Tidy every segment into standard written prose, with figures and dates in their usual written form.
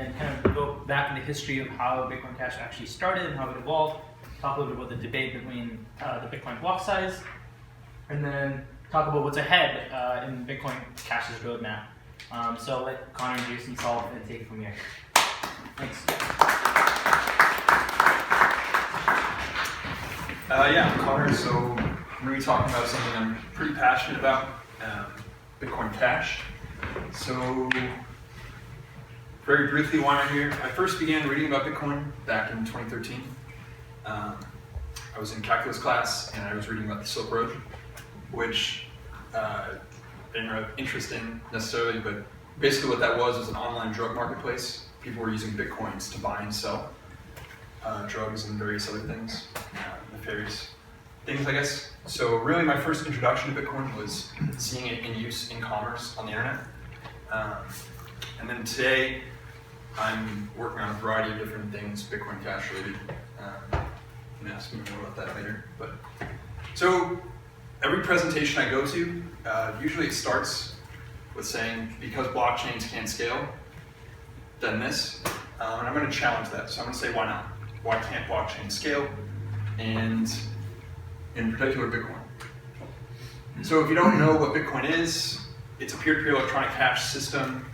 then kind of go back in the history of how Bitcoin Cash actually started and how it evolved, talk a little bit about the debate between the Bitcoin block size, and then talk about what's ahead in Bitcoin Cash's roadmap. So let Connor introduce himself and take it from here. Thanks. Yeah, I'm Connor, so I'm going to be talking about something I'm pretty passionate about, Bitcoin Cash. So, very briefly, why am I here? I first began reading about Bitcoin back in 2013. I was in calculus class and I was reading about the Silk Road, which I didn't have interest in necessarily, but basically what that was an online drug marketplace. People were using Bitcoins to buy and sell drugs and various other things, nefarious things, I guess. So really my first introduction to Bitcoin was seeing it in use in commerce on the internet. And then today, I'm working on a variety of different things Bitcoin Cash related. You can ask me more about that later. But so every presentation I go to, usually it starts with saying, because blockchains can't scale, then this. And I'm going to challenge that. So I'm going to say, why not? Why can't blockchain scale? And in particular, Bitcoin. So if you don't know what Bitcoin is, it's a peer-to-peer electronic cash system.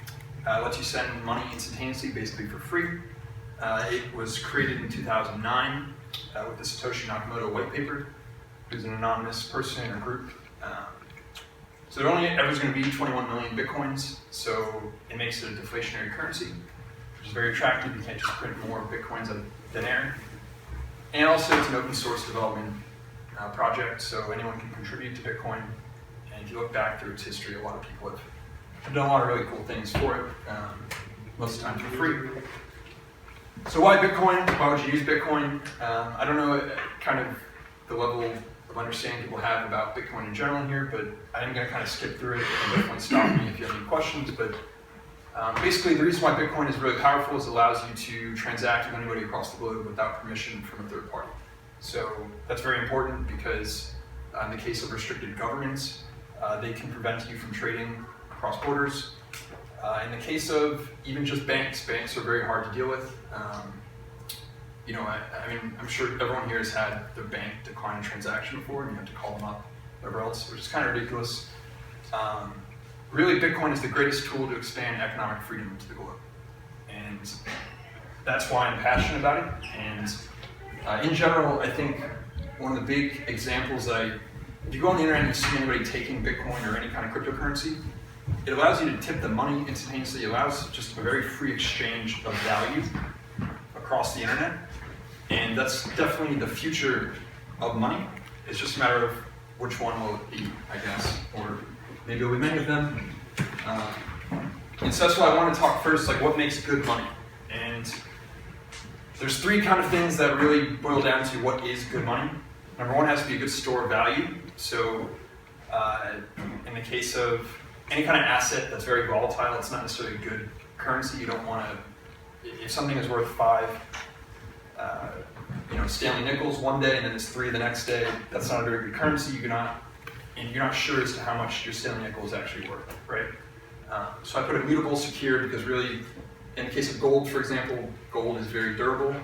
Lets you send money instantaneously, basically for free. It was created in 2009 with the Satoshi Nakamoto white paper, who's an anonymous person or group. So there only ever is going to be 21 million Bitcoins, so it makes it a deflationary currency, which is very attractive. You can't just print more Bitcoins out of thin air. And also it's an open source development project, so anyone can contribute to Bitcoin. And if you look back through its history, a lot of people have done a lot of really cool things for it, most of the time for free. So why Bitcoin? Why would you use Bitcoin? I don't know kind of the level of understanding people have about Bitcoin in general here, but I'm going to kind of skip through it and definitely stop me if you have any questions. But basically the reason why Bitcoin is really powerful is it allows you to transact with anybody across the globe without permission from a third party. So that's very important because in the case of restricted governments, they can prevent you from trading across borders. In the case of even just banks are very hard to deal with. I mean, I'm sure everyone here has had their bank decline a transaction before and you have to call them up, whatever else, which is kind of ridiculous. Really, Bitcoin is the greatest tool to expand economic freedom to the globe. And that's why I'm passionate about it. And in general, I think one of the big examples if you go on the internet and you see anybody taking Bitcoin or any kind of cryptocurrency, it allows you to tip the money instantaneously. It allows just a very free exchange of value across the internet. And that's definitely the future of money. It's just a matter of which one will it be, I guess, or maybe it'll be many of them. And so that's why I want to talk first, like what makes good money. And there's three kind of things that really boil down to what is good money. Number one has to be a good store of value. So in the case of any kind of asset that's very volatile, it's not necessarily a good currency. You don't want to, if something is worth 5 Stanley nickels one day and then it's 3 the next day, that's not a very good currency. You're not sure as to how much your Stanley nickel is actually worth, right? So I put immutable, secure, because really, in the case of gold, for example, gold is very durable.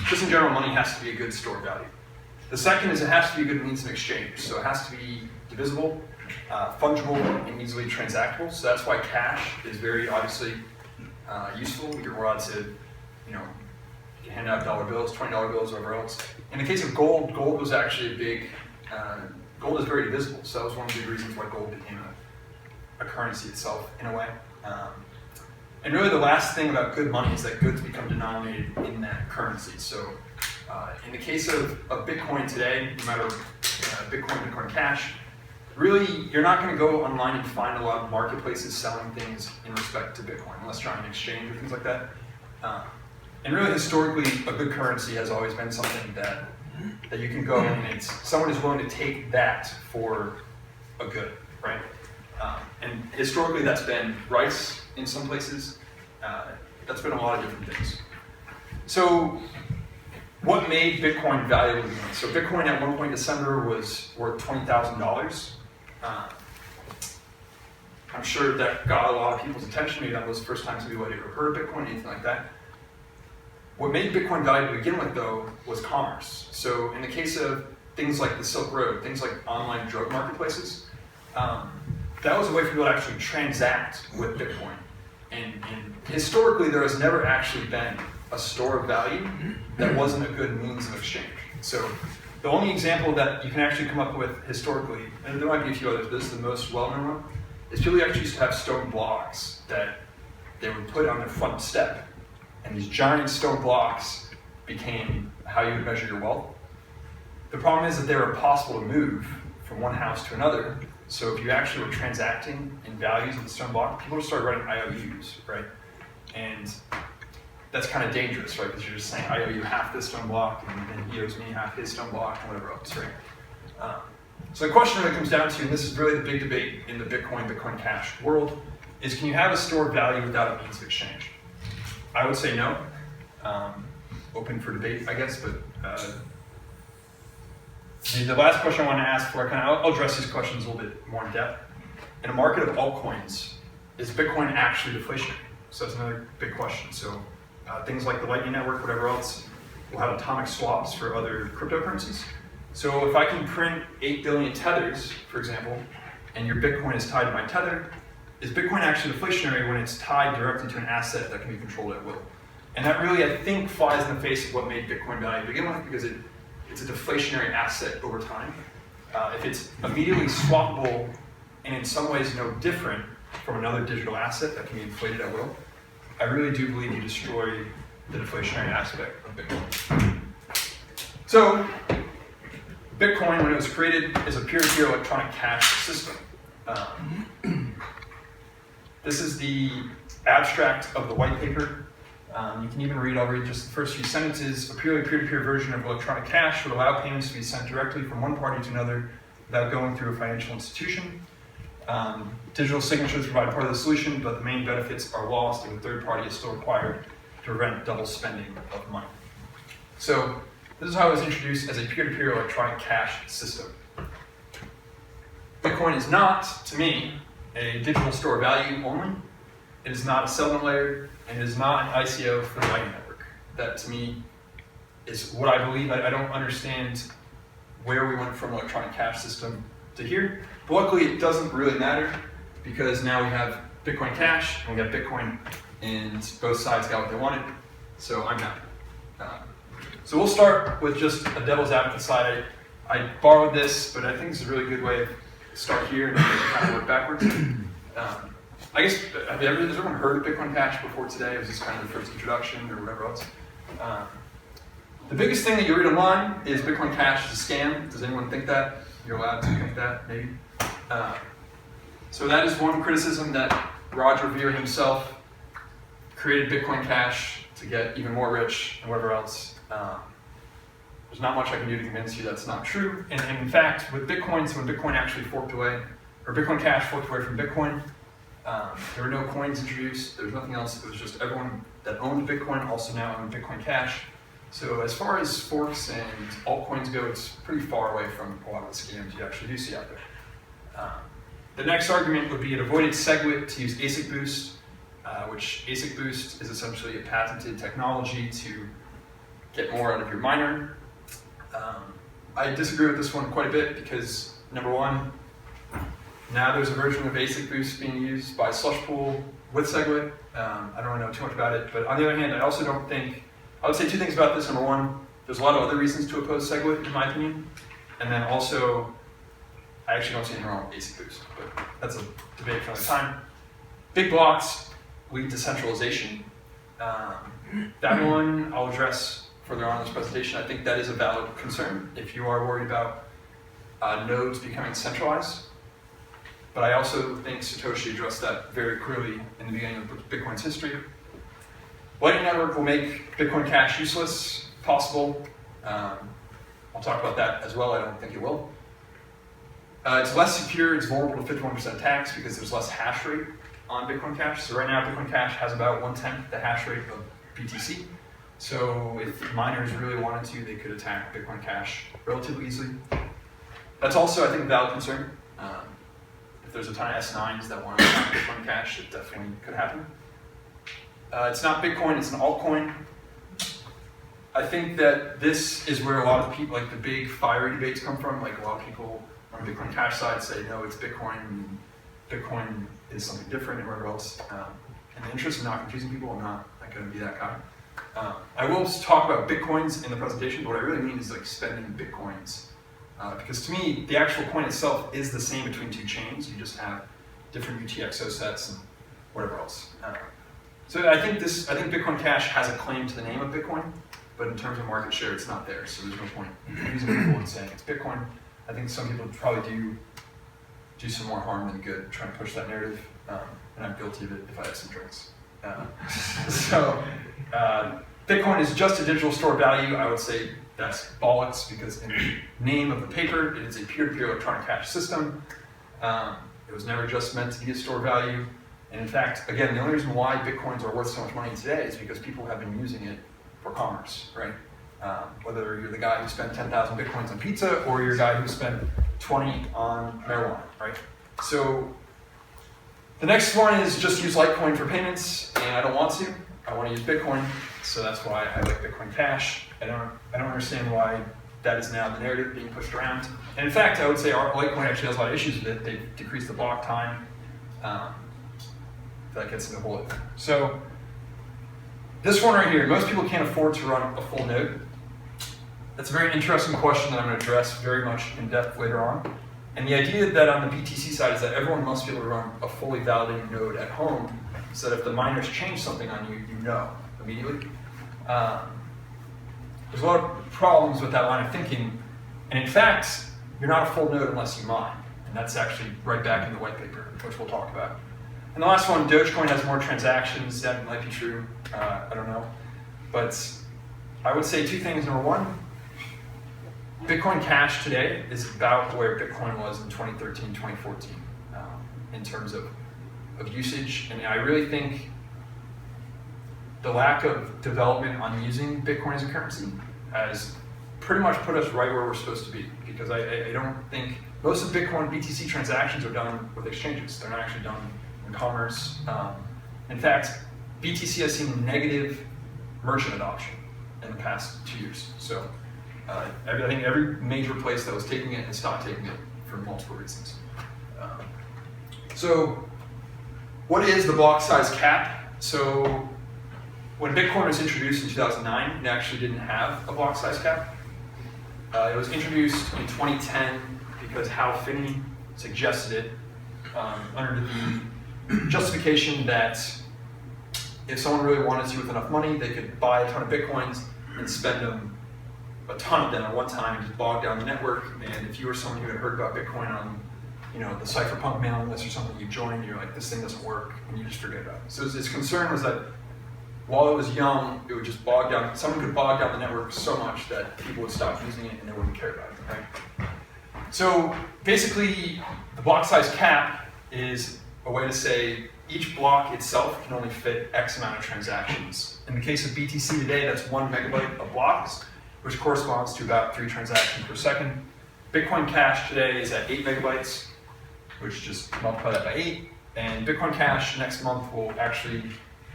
Just in general, money has to be a good store of value. The second is it has to be a good means of exchange. So it has to be divisible, fungible, and easily transactable. So that's why cash is very obviously useful. You're allowed to, you can hand out dollar bills, $20 bills, whatever else. In the case of gold, gold was actually a big, gold is very divisible. So that was one of the big reasons why gold became a currency itself in a way. And really the last thing about good money is that goods become denominated in that currency. So in the case of Bitcoin today, no matter Bitcoin Cash, really you're not going to go online and find a lot of marketplaces selling things in respect to Bitcoin, unless you're on an exchange or things like that. And really historically, a good currency has always been something that you can go and someone is willing to take that for a good, right? And historically that's been rice in some places. That's been a lot of different things. So what made Bitcoin valuable? So Bitcoin at one point in December was worth $20,000. I'm sure that got a lot of people's attention. Maybe that was the first time somebody had ever heard of Bitcoin, anything like that. What made Bitcoin valuable to begin with, though, was commerce. So in the case of things like the Silk Road, things like online drug marketplaces, that was a way for people to actually transact with Bitcoin. And historically, there has never actually been a store of value that wasn't a good means of exchange. So the only example that you can actually come up with historically, and there might be a few others, but this is the most well-known one, is people actually used to have stone blocks that they would put on their front step. And these giant stone blocks became how you would measure your wealth. The problem is that they were impossible to move from one house to another. So if you actually were transacting in values of the stone block, people would start writing IOUs, right? And that's kind of dangerous, right? Because you're just saying, I owe you half this stone block, and then he owes me half his stone block, and whatever else, right? So the question really comes down to, and this is really the big debate in the Bitcoin Cash world, is can you have a store of value without a means of exchange? I would say no. Open for debate, I guess, but the last question I want to ask for, I'll address these questions a little bit more in depth. In a market of altcoins, is Bitcoin actually deflationary? So that's another big question. So things like the Lightning Network, whatever else, will have atomic swaps for other cryptocurrencies. So if I can print 8 billion tethers, for example, and your Bitcoin is tied to my tether, is Bitcoin actually deflationary when it's tied directly to an asset that can be controlled at will? And that really, I think, flies in the face of what made Bitcoin valuable to begin with, because it's a deflationary asset over time. If it's immediately swappable and in some ways no different from another digital asset that can be inflated at will, I really do believe you destroy the deflationary aspect of Bitcoin. So, Bitcoin, when it was created, is a peer-to-peer electronic cash system. This is the abstract of the white paper. You can even read, I'll read just the first few sentences. A purely peer-to-peer version of electronic cash would allow payments to be sent directly from one party to another without going through a financial institution. Digital signatures provide part of the solution, but the main benefits are lost if a third party is still required to prevent double spending of money. So this is how it was introduced as a peer-to-peer electronic cash system. Bitcoin is not, to me, a digital store of value only. It is not a settlement layer, and it is not an ICO for the Lightning Network. That, to me, is what I believe. I don't understand where we went from electronic cash system to here. But luckily, it doesn't really matter, because now we have Bitcoin Cash, and we have Bitcoin, and both sides got what they wanted, so I'm happy. So we'll start with just a devil's advocate side. I borrowed this, but I think it's a really good way to start here and kind of work backwards. I guess, has everyone heard of Bitcoin Cash before today? Was this kind of the first introduction or whatever else? The biggest thing that you read online is Bitcoin Cash is a scam. Does anyone think that? You're allowed to think that, maybe? So that is one criticism that Roger Ver himself created Bitcoin Cash to get even more rich and whatever else. There's not much I can do to convince you that's not true. And in fact, with Bitcoin, so when Bitcoin actually forked away, or Bitcoin Cash forked away from Bitcoin, there were no coins introduced. There was nothing else. It was just everyone that owned Bitcoin also now owned Bitcoin Cash. So as far as forks and altcoins go, it's pretty far away from a lot of the scams you actually do see out there. The next argument would be it avoided SegWit to use ASIC Boost, which ASIC Boost is essentially a patented technology to get more out of your miner. I disagree with this one quite a bit because, number one, now there's a version of ASIC Boost being used by Slushpool with SegWit. I don't really know too much about it, but on the other hand, I also don't think, I would say two things about this. Number one, there's a lot of other reasons to oppose SegWit, in my opinion. And then also, I actually don't see anything wrong with ASIC Boost, but that's a debate for another time. Big blocks lead to centralization. That one I'll address further on in this presentation. I think that is a valid concern if you are worried about nodes becoming centralized. But I also think Satoshi addressed that very clearly in the beginning of Bitcoin's history. Lightning Network will make Bitcoin Cash useless, possible. I'll talk about that as well. I don't think it will. It's less secure. It's vulnerable to 51% attacks because there's less hash rate on Bitcoin Cash. So right now, Bitcoin Cash has about 1/10 the hash rate of BTC. So if miners really wanted to, they could attack Bitcoin Cash relatively easily. That's also, I think, a valid concern. if there's a ton of S9s that want to have Bitcoin Cash, it definitely could happen. It's not Bitcoin, it's an altcoin. I think that this is where a lot of people, like the big fiery debates come from. Like a lot of people on the Bitcoin Cash side say, no, it's Bitcoin. Bitcoin is something different and whatever else. In the interest of not confusing people, I'm not going to be that guy. I will talk about Bitcoins in the presentation, but what I really mean is like spending Bitcoins. Because to me, the actual coin itself is the same between two chains. You just have different UTXO sets and whatever else. So I think Bitcoin Cash has a claim to the name of Bitcoin, but in terms of market share, it's not there. So there's no point in confusing people and saying it's Bitcoin. I think some people probably do some more harm than good trying to push that narrative, and I'm guilty of it if I have some drinks. Bitcoin is just a digital store of value. I would say that's bollocks because in the name of the paper, it is a peer-to-peer electronic cash system. It was never just meant to be a store of value. And in fact, again, the only reason why Bitcoins are worth so much money today is because people have been using it for commerce, right? Whether you're the guy who spent 10,000 Bitcoins on pizza or you're a guy who spent 20 on marijuana, right? So the next one is just use Litecoin for payments, and I don't want to. I want to use Bitcoin, so that's why I like Bitcoin Cash. I don't understand why that is now the narrative being pushed around. And in fact, I would say our Litecoin actually has a lot of issues with it. They've decreased the block time. That gets into the whole thing. So this one right here, most people can't afford to run a full node. That's a very interesting question that I'm going to address very much in depth later on. And the idea that on the BTC side is that everyone must be able to run a fully validated node at home, so that if the miners change something on you, you know immediately. There's a lot of problems with that line of thinking, and in fact, you're not a full node unless you mine, and that's actually right back in the white paper, which we'll talk about. And the last one, Dogecoin has more transactions. That might be true. I don't know, but I would say two things. Number one, Bitcoin Cash today is about where Bitcoin was in 2013, 2014 in terms of usage. And I really think the lack of development on using Bitcoin as a currency has pretty much put us right where we're supposed to be. Because I don't think most of Bitcoin BTC transactions are done with exchanges. They're not actually done in commerce. In fact, BTC has seen negative merchant adoption in the past 2 years. So I think every major place that was taking it has stopped taking it for multiple reasons. So what is the block size cap? So when Bitcoin was introduced in 2009, it actually didn't have a block size cap. It was introduced in 2010 because Hal Finney suggested it under the justification that if someone really wanted to with enough money, they could buy a ton of Bitcoins and spend them, a ton of them at one time, and just bog down the network. And if you were someone who had heard about Bitcoin on, the cypherpunk mailing list or something, you joined, and you're like, this thing doesn't work, and you just forget about it. So his concern was that while it was young, it would just bog down, someone could bog down the network so much that people would stop using it and they wouldn't care about it, right? So basically, the block size cap is a way to say each block itself can only fit X amount of transactions. In the case of BTC today, that's 1 megabyte of blocks, which corresponds to about 3 transactions per second. Bitcoin Cash today is at 8 megabytes, which just multiply that by 8. And Bitcoin Cash next month will actually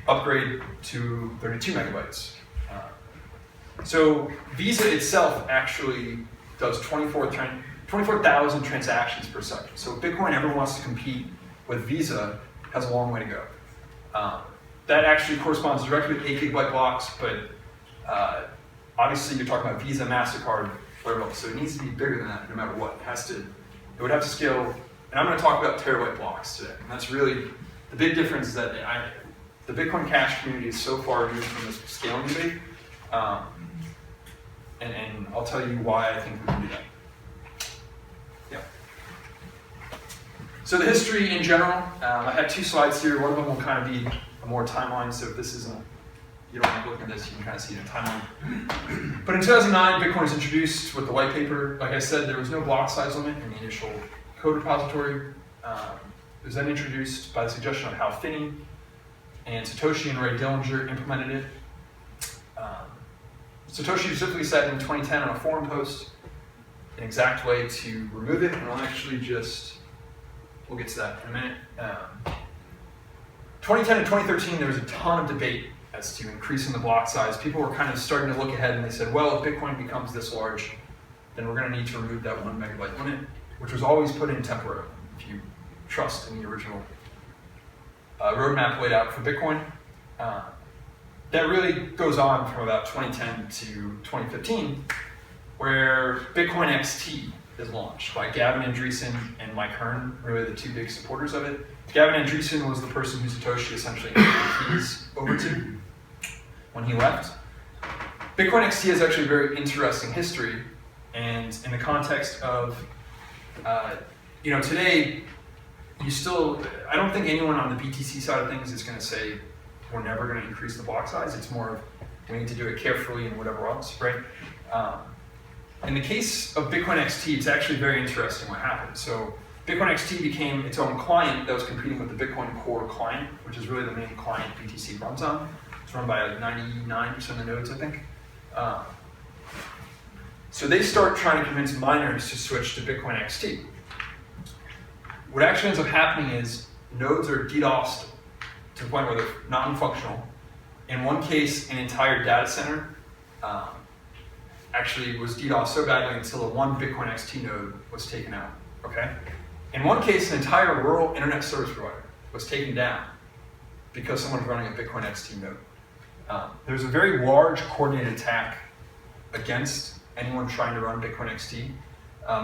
upgrade to 32 megabytes. So Visa itself actually does 24,000 transactions per second. So if Bitcoin ever wants to compete with Visa, has a long way to go. That actually corresponds directly with 8 gigabyte blocks, but obviously you're talking about Visa, MasterCard, whatever else. So it needs to be bigger than that no matter what. It would have to scale, and I'm going to talk about terabyte blocks today. And that's really, the big difference is that the Bitcoin Cash community is so far removed from this scaling debate. And I'll tell you why I think we can do that. Yeah. So the history in general, I have 2 slides here. One of them will kind of be a more timeline, so if this isn't, you don't have to look at this, you can kind of see it in timeline. But in 2009, Bitcoin was introduced with the white paper. Like I said, there was no block size limit in the initial code repository. It was then introduced by the suggestion of Hal Finney, and Satoshi and Ray Dillinger implemented it. Satoshi specifically said in 2010 on a forum post an exact way to remove it, and I'll actually just we'll get to that in a minute. 2010 and 2013, there was a ton of debate as to increasing the block size. People were kind of starting to look ahead and they said, well, if Bitcoin becomes this large, then we're going to need to remove that 1 megabyte limit, which was always put in temporarily, if you trust in the original roadmap laid out for Bitcoin. That really goes on from about 2010 to 2015, where Bitcoin XT is launched by Gavin Andreessen and Mike Hearn, really the two big supporters of it. Gavin Andreessen was the person who Satoshi essentially handed keys over to when he left. Bitcoin XT has actually a very interesting history, and in the context of, today, I don't think anyone on the BTC side of things is going to say we're never going to increase the block size. It's more of we need to do it carefully and whatever else, right? In the case of Bitcoin XT, it's actually very interesting what happened. So Bitcoin XT became its own client that was competing with the Bitcoin Core client, which is really the main client BTC runs on. It's run by like 99% of the nodes, I think. So they start trying to convince miners to switch to Bitcoin XT. What actually ends up happening is nodes are DDoSed to the point where they're non-functional. In one case, an entire data center actually was DDoSed so badly until the one Bitcoin XT node was taken out, okay? In one case, an entire rural internet service provider was taken down because someone's running a Bitcoin XT node. There's a very large coordinated attack against anyone trying to run Bitcoin XT.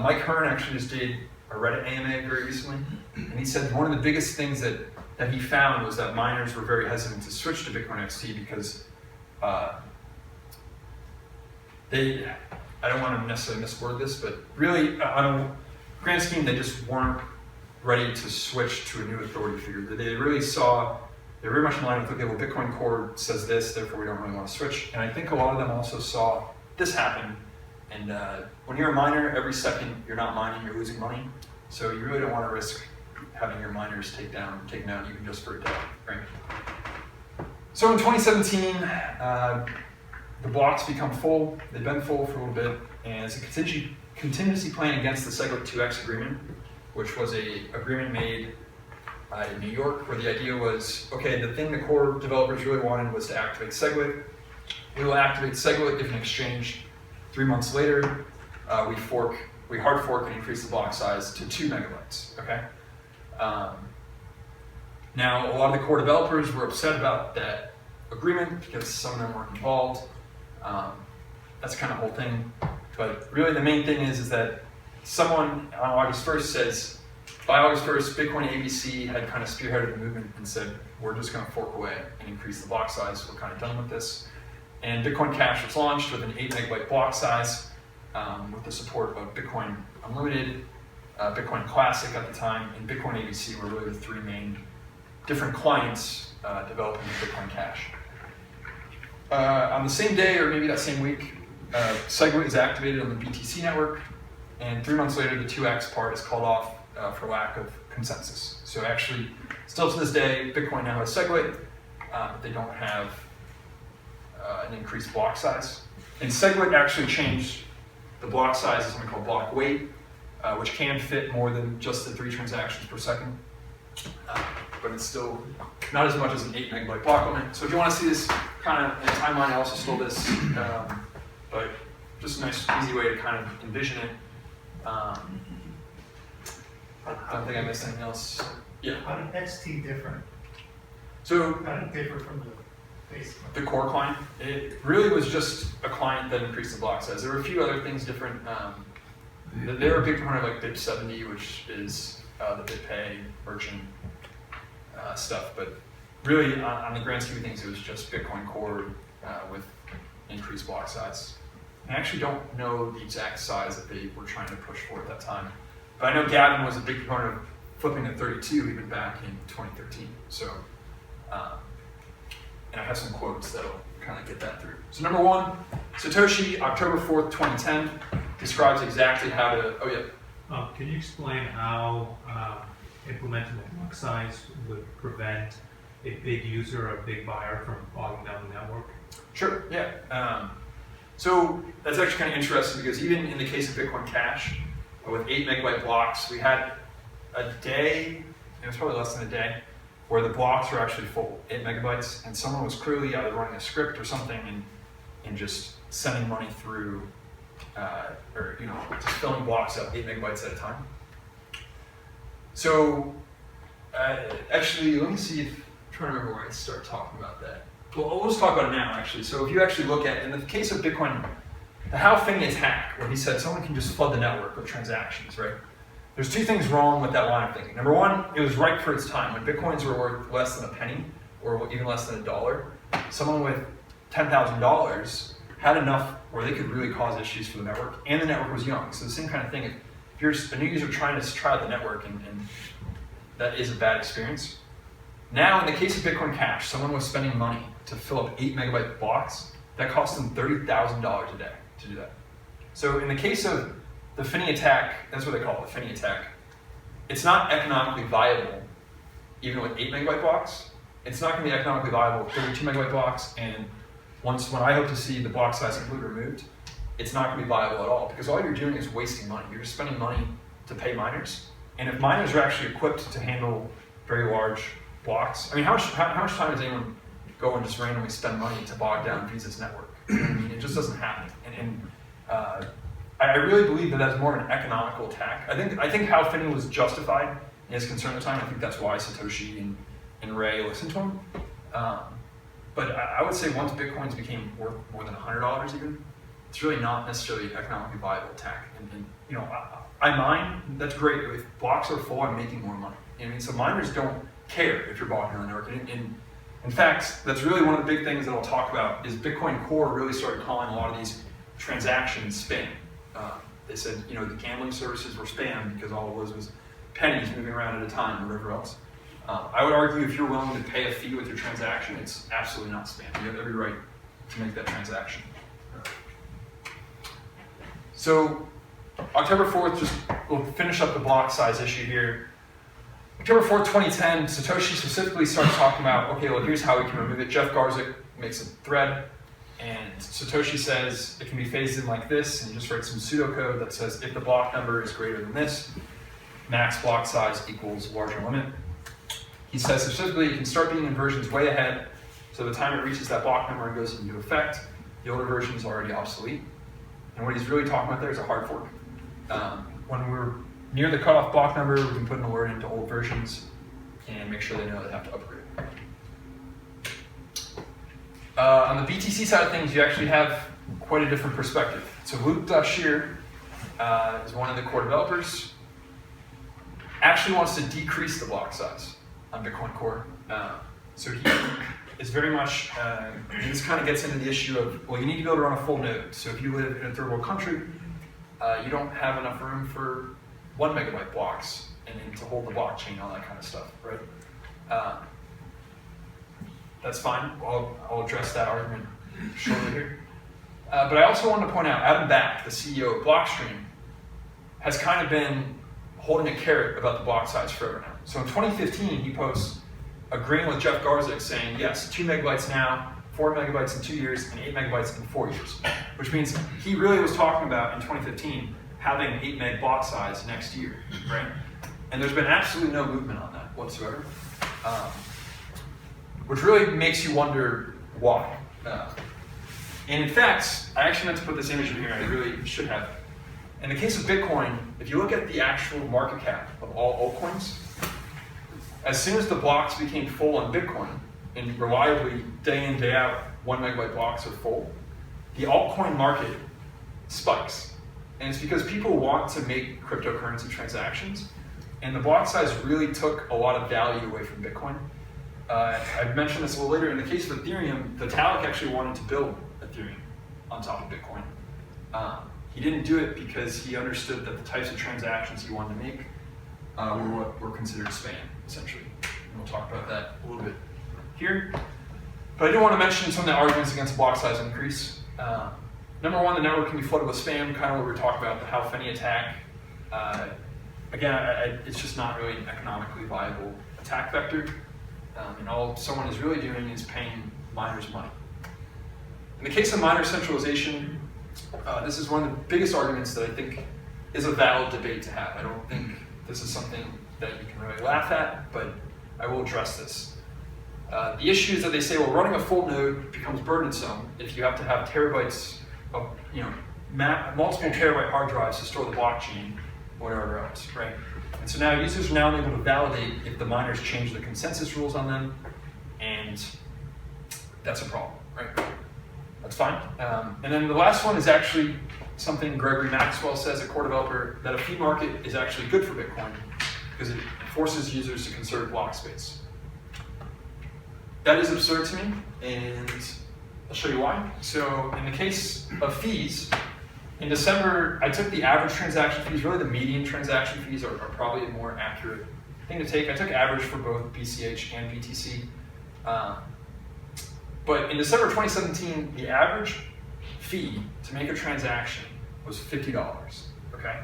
Mike Hearn actually just did a Reddit AMA very recently, and he said one of the biggest things that he found was that miners were very hesitant to switch to Bitcoin XT because I don't want to necessarily misword this, but really on a grand scheme, they just weren't ready to switch to a new authority figure. They really saw, they're very much in line with, okay, well, Bitcoin Core says this, therefore we don't really want to switch. And I think a lot of them also saw this happen. And when you're a miner, every second you're not mining, you're losing money. So you really don't want to risk having your miners taken down even just for a day, right? So in 2017, the blocks become full. They've been full for a little bit, and it's a contingency plan against the SegWit 2x agreement, which was an agreement made in New York, where the idea was, okay, the thing the core developers really wanted was to activate SegWit. We will activate SegWit if in exchange, 3 months later, we hard fork and increase the block size to 2 megabytes, okay? Now, a lot of the core developers were upset about that agreement because some of them weren't involved. That's kind of the whole thing. But really the main thing is that someone on August 1st says, by August 1st, Bitcoin ABC had kind of spearheaded the movement and said, we're just going to fork away and increase the block size. We're kind of done with this. And Bitcoin Cash was launched with an 8 megabyte block size with the support of Bitcoin Unlimited, Bitcoin Classic at the time, and Bitcoin ABC were really the three main different clients developing Bitcoin Cash. On the same day, or maybe that same week, SegWit is activated on the BTC network, and 3 months later, the 2x part is called off for lack of consensus. So actually, still to this day, Bitcoin now has SegWit, but they don't have an increased block size. And SegWit actually changed the block size to something called block weight, which can fit more than just the 3 transactions per second. But it's still not as much as an 8 megabyte block limit. So if you want to see this kind of in a timeline, I also stole this, but just a nice, easy way to kind of envision it. I don't think I missed anything else. Yeah. How did XT different? So How did it differ from the base one? the core client, it really was just a client that increased the block size. There were a few other things different. They were a big component of like BIP70, which is the BitPay merchant stuff, but really on the grand scheme of things, it was just Bitcoin Core with increased block size. I actually don't know the exact size that they were trying to push for at that time, but I know Gavin was a big component of flipping to 32 even back in 2013. So, and I have some quotes that'll kind of get that through. So number one, Satoshi, October 4th, 2010, describes exactly how to, oh yeah. Can you explain how implementing the block size would prevent a big user or a big buyer from bogging down the network? Sure, yeah. So that's actually kind of interesting because even in the case of Bitcoin Cash, with 8 megabyte blocks, we had a day, it was probably less than a day, where the blocks were actually full, 8 megabytes, and someone was clearly either running a script or something and just sending money through, or just filling blocks up 8 megabytes at a time. So actually, let me see if, I'm trying to remember where I start talking about that. Well, we'll just talk about it now, actually. So if you actually look at, in the case of Bitcoin, the Hal Finney attack, where he said someone can just flood the network with transactions, right? There's two things wrong with that line of thinking. Number one, it was right for its time. When Bitcoins were worth less than a penny, or even less than $1, someone with $10,000 had enough where they could really cause issues for the network, and the network was young. So the same kind of thing, if you're a new user trying to try out the network, and that is a bad experience. Now, in the case of Bitcoin Cash, someone was spending money to fill up 8 megabyte blocks. That cost them $30,000 a day to do that. So in the case of the Finney attack, that's what they call it, the Finney attack. It's not economically viable, even with 8 megabyte blocks. It's not going to be economically viable with 32 megabyte blocks, and when I hope to see the block size completely removed, it's not going to be viable at all, because all you're doing is wasting money. You're just spending money to pay miners. And if miners are actually equipped to handle very large blocks, I mean, how much time does anyone go and just randomly spend money to bog down Visa's network? You know what I mean? It just doesn't happen. I really believe that that's more of an economical attack. I think Hal Finney was justified in his concern at the time. I think that's why Satoshi and Ray listened to him. But I would say once Bitcoins became worth more than $100 even, it's really not necessarily an economically viable attack. And I mine, that's great. If blocks are full, I'm making more money. I mean, so miners don't care if you're bogging down the network. And in fact, that's really one of the big things that I'll talk about is Bitcoin Core really started calling a lot of these transactions spam. They said, the gambling services were spam because all it was pennies moving around at a time or whatever else. I would argue if you're willing to pay a fee with your transaction, it's absolutely not spam. You have every right to make that transaction. So October 4th, we'll finish up the block size issue here. October 4th, 2010, Satoshi specifically starts talking about, okay, well, here's how we can remove it. Jeff Garzik makes a thread, and Satoshi says it can be phased in like this, and he just writes some pseudocode that says if the block number is greater than this, max block size equals larger limit. He says specifically it can start being in versions way ahead, so the time it reaches that block number and goes into effect, the older version is already obsolete. And what he's really talking about there is a hard fork. When we're near the cutoff block number, we can put an alert into old versions and make sure they know they have to upgrade. On the BTC side of things, you actually have quite a different perspective. So Luke Dashir is one of the core developers, actually wants to decrease the block size on Bitcoin Core. So he is very much, this kind of gets into the issue of, well, you need to be able to run a full node. So if you live in a third world country, you don't have enough room for 1 megabyte blocks and to hold the blockchain, all that kind of stuff, right? That's fine. I'll address that argument shortly here. But I also wanted to point out, Adam Back, the CEO of Blockstream, has kind of been holding a carrot about the block size forever now. So in 2015, he posts agreeing with Jeff Garzik saying, yes, 2 megabytes now, 4 megabytes in 2 years, and 8 megabytes in 4 years. Which means he really was talking about, in 2015, having an 8 meg block size next year, right? And there's been absolutely no movement on that whatsoever. Which really makes you wonder why. And in fact, I actually meant to put this image in here, I really should have. In the case of Bitcoin, if you look at the actual market cap of all altcoins, as soon as the blocks became full on Bitcoin, and reliably day in, day out, 1 megabyte blocks are full, the altcoin market spikes. And it's because people want to make cryptocurrency transactions, and the block size really took a lot of value away from Bitcoin. I've mentioned this a little later. In the case of Ethereum, Vitalik actually wanted to build Ethereum on top of Bitcoin. He didn't do it because he understood that the types of transactions he wanted to make were what were considered spam, essentially. And we'll talk about that a little bit here. But I do want to mention some of the arguments against block size increase. Number one, the network can be flooded with spam, kind of what we were talking about, the Hal Finney attack. Again, it's just not really an economically viable attack vector. And all someone is really doing is paying miners money. In the case of miner centralization, this is one of the biggest arguments that I think is a valid debate to have. I don't think this is something that you can really laugh at, but I will address this. The issue is that they say, well, running a full node becomes burdensome if you have to have terabytes of, multiple terabyte hard drives to store the blockchain, or whatever else, right? And so now users are now able to validate if the miners change the consensus rules on them, and that's a problem, right? That's fine. And then the last one is actually something Gregory Maxwell says, a core developer, that a fee market is actually good for Bitcoin because it forces users to conserve block space. That is absurd to me, and I'll show you why. So in the case of fees, in December, I took the average transaction fees. Really, the median transaction fees are probably a more accurate thing to take. I took average for both BCH and BTC. But in December 2017, the average fee to make a transaction was $50, okay?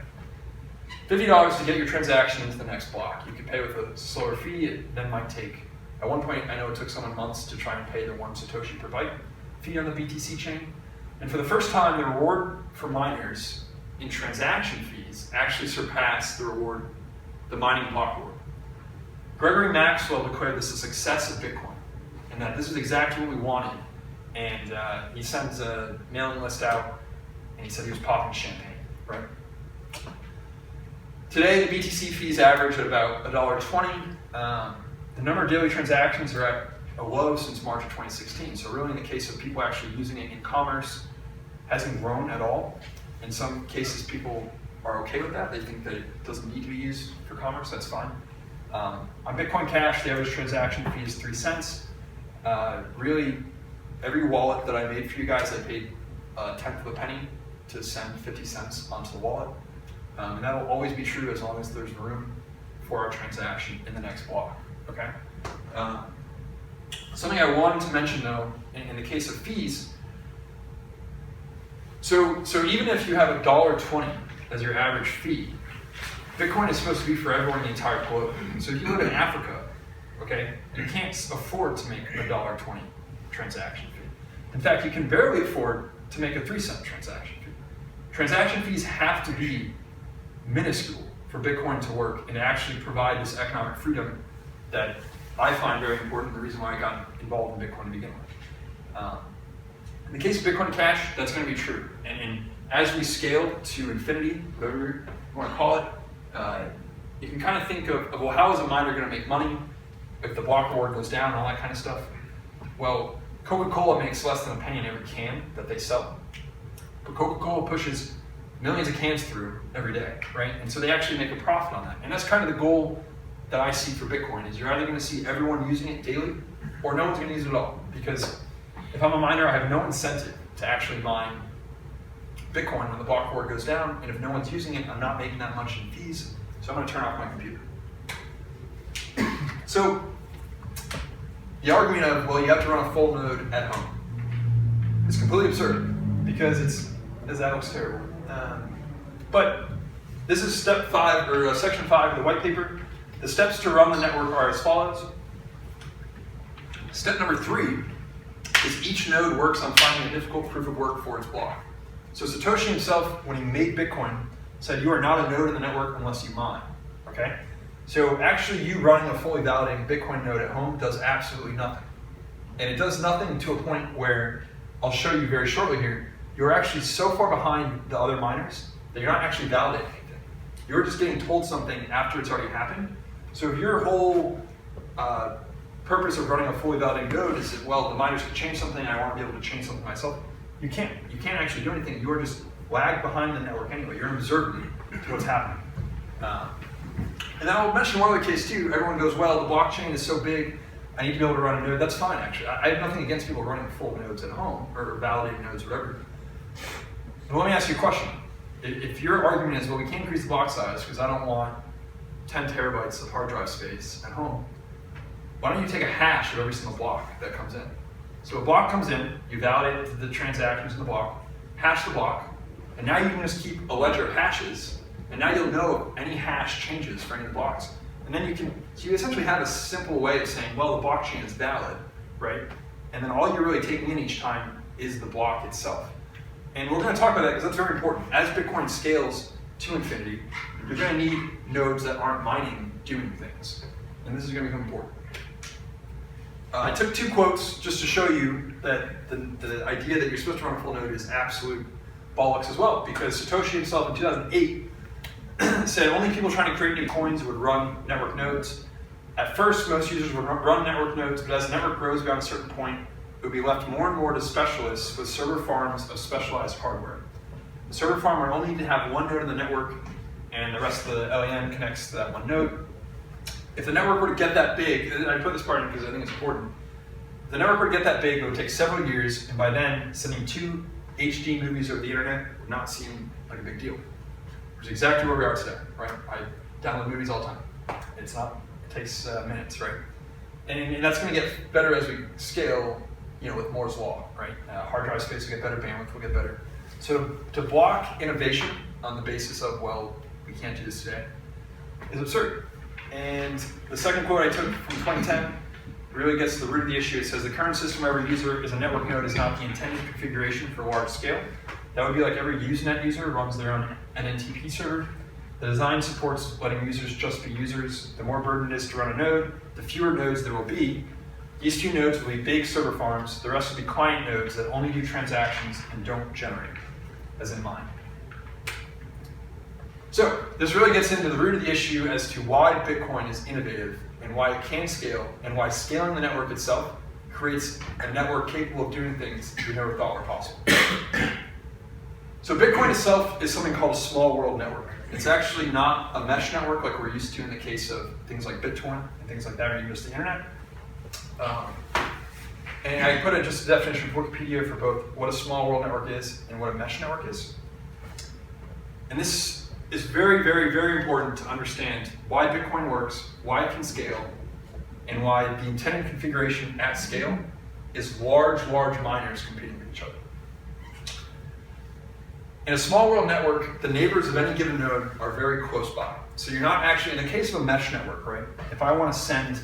$50 to get your transaction into the next block. You could pay with a slower fee. It then might take, at one point, I know it took someone months to try and pay the 1 Satoshi per byte fee on the BTC chain. And for the first time, the reward for miners in transaction fees actually surpassed the mining block reward. Gregory Maxwell declared this a success of Bitcoin, and that this is exactly what we wanted. And he sends a mailing list out, and he said he was popping champagne, right? Today, the BTC fees average at about $1.20. The number of daily transactions are at a low since March of 2016. So really in the case of people actually using it in commerce, hasn't grown at all. In some cases, people are okay with that. They think that it doesn't need to be used for commerce, that's fine. On Bitcoin Cash, the average transaction fee is 3 cents. Really, every wallet that I made for you guys, I paid a tenth of a penny to send 50 cents onto the wallet. And that will always be true as long as there's room for our transaction in the next block, okay? Something I wanted to mention though, in the case of fees, so even if you have $1.20 as your average fee, Bitcoin is supposed to be for everyone in the entire globe. So if you live in Africa, okay, you can't afford to make a $1.20 transaction fee. In fact, you can barely afford to make a 3-cent transaction fee. Transaction fees have to be minuscule for Bitcoin to work and to actually provide this economic freedom that I find very important, the reason why I got involved in Bitcoin to begin with. In the case of Bitcoin Cash, that's going to be true. And as we scale to infinity, whatever you want to call it, you can kind of think of, well, how is a miner going to make money if the block reward goes down and all that kind of stuff? Well, Coca-Cola makes less than a penny in every can that they sell. But Coca-Cola pushes millions of cans through every day, right? And so they actually make a profit on that. And that's kind of the goal that I see for Bitcoin, is you're either going to see everyone using it daily, or no one's going to use it at all. Because if I'm a miner, I have no incentive to actually mine Bitcoin when the block reward goes down, and if no one's using it, I'm not making that much in fees, so I'm going to turn off my computer. So the argument of, well, you have to run a full node at home is completely absurd, because that looks terrible. But this is step 5, or section 5 of the white paper. The steps to run the network are as follows. Step number 3 is each node works on finding a difficult proof of work for its block. So Satoshi himself, when he made Bitcoin, said you are not a node in the network unless you mine, okay? So actually you running a fully validating Bitcoin node at home does absolutely nothing. And it does nothing to a point where, I'll show you very shortly here, you're actually so far behind the other miners that you're not actually validating anything. You're just getting told something after it's already happened. So if your whole purpose of running a fully validated node is that, well, the miners can change something, I want to be able to change something myself. You can't. You can't actually do anything. You are just lagged behind the network anyway. You're an observer to what's happening. And I'll mention one other case too. Everyone goes, well, the blockchain is so big, I need to be able to run a node. That's fine, actually. I have nothing against people running full nodes at home, or validated nodes, or whatever. But let me ask you a question. If your argument is, well, we can't increase the block size because I don't want 10 terabytes of hard drive space at home, why don't you take a hash of every single block that comes in? So a block comes in, you validate the transactions in the block, hash the block, and now you can just keep a ledger of hashes, and now you'll know if any hash changes for any of the blocks. And then so you essentially have a simple way of saying, well, the blockchain is valid, right? And then all you're really taking in each time is the block itself. And we're going to talk about that because that's very important. As Bitcoin scales to infinity, you're going to need nodes that aren't mining doing things. And this is going to become important. I took 2 quotes just to show you that the idea that you're supposed to run a full node is absolute bollocks as well, because Satoshi himself in 2008 said only people trying to create new coins would run network nodes. At first, most users would run network nodes, but as the network grows beyond a certain point, it would be left more and more to specialists with server farms of specialized hardware. The server farm would only need to have one node in the network, and the rest of the LAN connects to that one node. If the network were to get that big, and I put this part in because I think it's important, if the network were to get that big, it would take several years, and by then, sending 2 HD movies over the internet would not seem like a big deal. Which is exactly where we are today, right? I download movies all the time. It takes minutes, right? And that's going to get better as we scale, with Moore's law, right? Hard drive space will get better, bandwidth will get better. So to block innovation on the basis of, well, we can't do this today, is absurd. And the second quote I took from 2010 really gets to the root of the issue. It says the current system where every user is a network node is not the intended configuration for large scale. That would be like every Usenet user runs their own NNTP server. The design supports letting users just be users. The more burden it is to run a node, the fewer nodes there will be. These 2 nodes will be big server farms. The rest will be client nodes that only do transactions and don't generate, as in mine. So this really gets into the root of the issue as to why Bitcoin is innovative and why it can scale and why scaling the network itself creates a network capable of doing things we never thought were possible. So Bitcoin itself is something called a small world network. It's actually not a mesh network like we're used to in the case of things like BitTorrent and things like that, or even just the internet. And I put just a definition from Wikipedia for both what a small world network is and what a mesh network is. And this is very, very, very important to understand why Bitcoin works, why it can scale, and why the intended configuration at scale is large miners competing with each other. In a small world network, the neighbors of any given node are very close by. So you're not actually, in the case of a mesh network, right? If I want to send,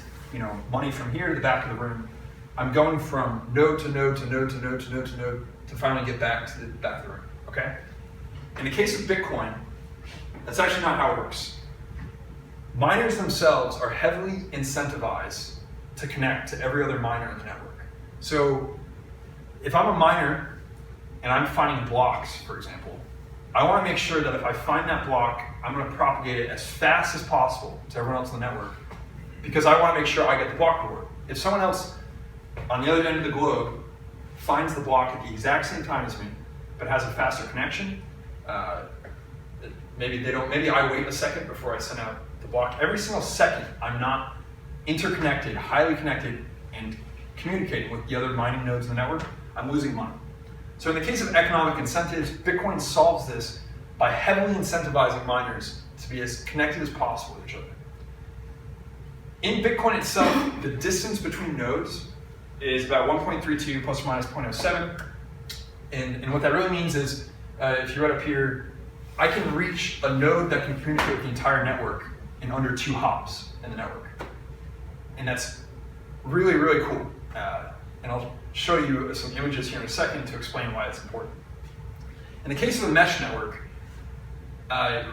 money from here to the back of the room, I'm going from node to node to node to node to node to node to finally get back to the back of the room, okay? In the case of Bitcoin, that's actually not how it works. Miners themselves are heavily incentivized to connect to every other miner in the network. So if I'm a miner and I'm finding blocks, for example, I want to make sure that if I find that block, I'm going to propagate it as fast as possible to everyone else in the network, because I want to make sure I get the block reward. If someone else on the other end of the globe finds the block at the exact same time as me, but has a faster connection, maybe I wait a second before I send out the block. Every single second, I'm not interconnected, highly connected, and communicating with the other mining nodes in the network, I'm losing money. So in the case of economic incentives, Bitcoin solves this by heavily incentivizing miners to be as connected as possible with each other. In Bitcoin itself, the distance between nodes is about 1.32 plus or minus 0.07. And what that really means is, if you're right up here, I can reach a node that can communicate with the entire network in under 2 hops in the network. And that's really, really cool. And I'll show you some images here in a second to explain why it's important. In the case of a mesh network,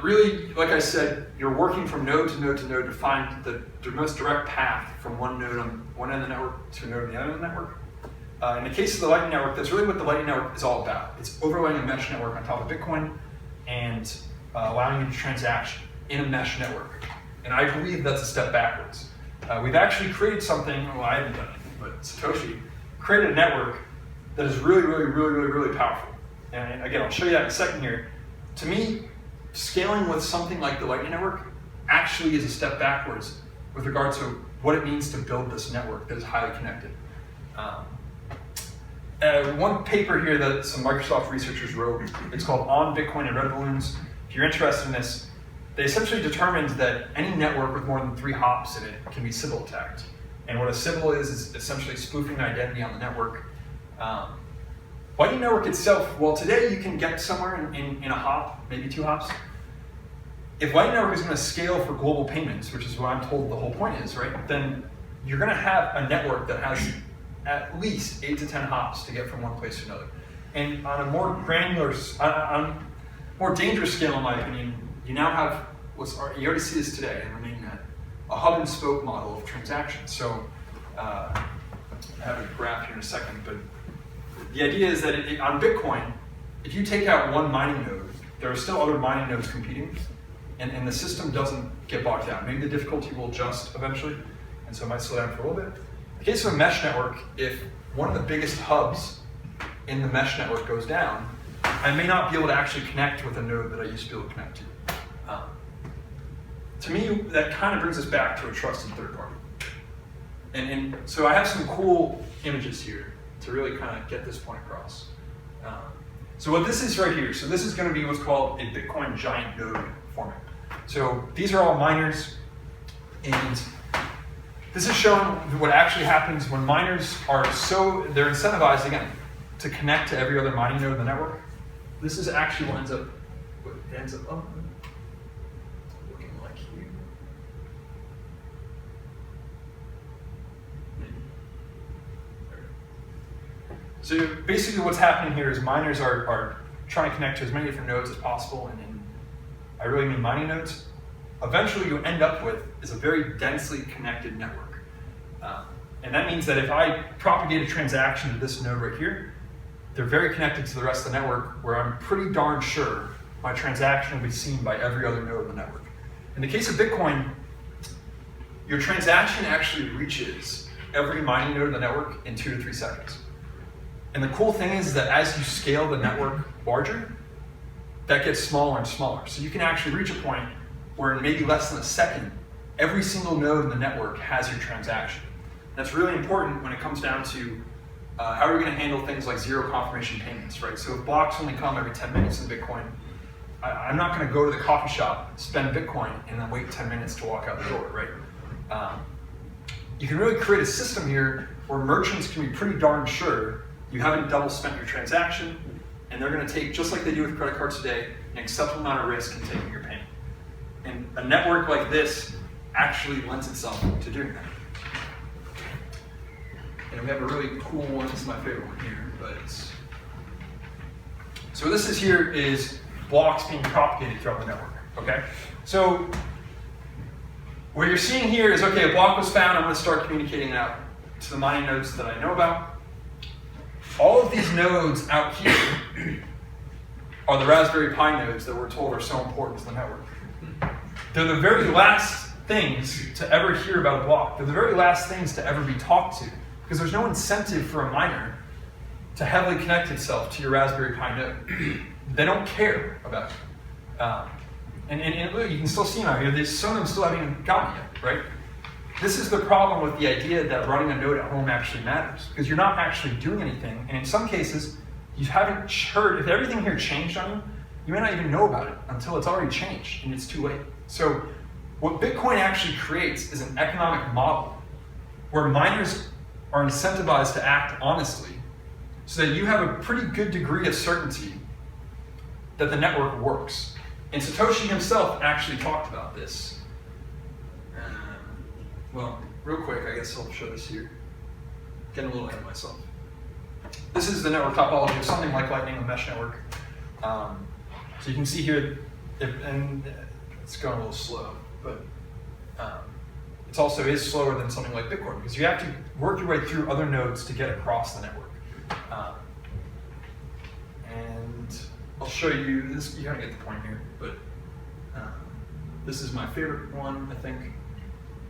really, like I said, you're working from node to node to node to find the most direct path from one node on one end of the network to a node on the other end of the network. In the case of the Lightning Network, that's really what the Lightning Network is all about. It's overlaying a mesh network on top of Bitcoin and allowing you to transact in a mesh network. And I believe that's a step backwards. We've actually created something, well, I haven't done anything, but Satoshi created a network that is really, really, really, really, really powerful. And again, I'll show you that in a second here. To me, scaling with something like the Lightning Network actually is a step backwards with regard to what it means to build this network that is highly connected. One paper here that some Microsoft researchers wrote, it's called On Bitcoin and Red Balloons. If you're interested in this, they essentially determined that any network with more than 3 hops in it can be Sybil attacked. And what a Sybil is essentially spoofing an identity on the network. Lightning Network itself, well, today you can get somewhere in a hop, maybe 2 hops. If Lightning Network is going to scale for global payments, which is what I'm told the whole point is, right? Then you're going to have a network that has at least 8 to 10 hops to get from one place to another. And on a more granular, on more dangerous scale, in my opinion, you now have you already see this today in the mainnet, a hub and spoke model of transactions. So I have a graph here in a second, but the idea is that on Bitcoin, if you take out one mining node, there are still other mining nodes competing, and the system doesn't get bogged down. Maybe the difficulty will adjust eventually, and so it might slow down for a little bit. In the case of a mesh network, if one of the biggest hubs in the mesh network goes down, I may not be able to actually connect with a node that I used to be able to connect to. To me, that kind of brings us back to a trusted third party. And so I have some cool images here to really kind of get this point across. So what this is right here, so this is going to be what's called a Bitcoin giant node forming. So these are all miners, and this is showing what actually happens when miners are they're incentivized, again, to connect to every other mining node in the network. This is actually what ends up looking like here. So basically what's happening here is miners are trying to connect to as many different nodes as possible, and I really mean mining nodes. Eventually you end up with is a very densely connected network. And that means that if I propagate a transaction to this node right here, they're very connected to the rest of the network, where I'm pretty darn sure my transaction will be seen by every other node in the network. In the case of Bitcoin, your transaction actually reaches every mining node in the network in 2 to 3 seconds. And the cool thing is that as you scale the network larger, that gets smaller and smaller. So you can actually reach a point where in maybe less than a second, every single node in the network has your transaction. That's really important when it comes down to how are we going to handle things like zero confirmation payments, right? So if blocks only come every 10 minutes in Bitcoin, I'm not going to go to the coffee shop, spend Bitcoin, and then wait 10 minutes to walk out the door, right? You can really create a system here where merchants can be pretty darn sure you haven't double spent your transaction, and they're going to take, just like they do with credit cards today, an acceptable amount of risk in taking your payment. And a network like this actually lends itself to doing that. And we have a really cool one. This is my favorite one here, but so this is here is blocks being propagated throughout the network. Okay, so what you're seeing here is, okay, a block was found. I'm going to start communicating it out to the mining nodes that I know about. All of these nodes out here are the Raspberry Pi nodes that we're told are so important to the network. They're the very last things to ever hear about a block. They're the very last things to ever be talked to, because there's no incentive for a miner to heavily connect itself to your Raspberry Pi node. They don't care about it. And look, you can still see them out here. Some of them still haven't even gotten yet, right? This is the problem with the idea that running a node at home actually matters, because you're not actually doing anything. And in some cases, you haven't heard, if everything here changed on you, you may not even know about it until it's already changed and it's too late. So what Bitcoin actually creates is an economic model where miners are incentivized to act honestly, so that you have a pretty good degree of certainty that the network works. And Satoshi himself actually talked about this. Well, real quick, I guess I'll show this here. Getting a little ahead of myself. This is the network topology of something like Lightning, a mesh network. So you can see here, and it's going a little slow, but it also is slower than something like Bitcoin, because you have to work your way through other nodes to get across the network. And I'll show you this. You kind of get the point here, but this is my favorite one, I think.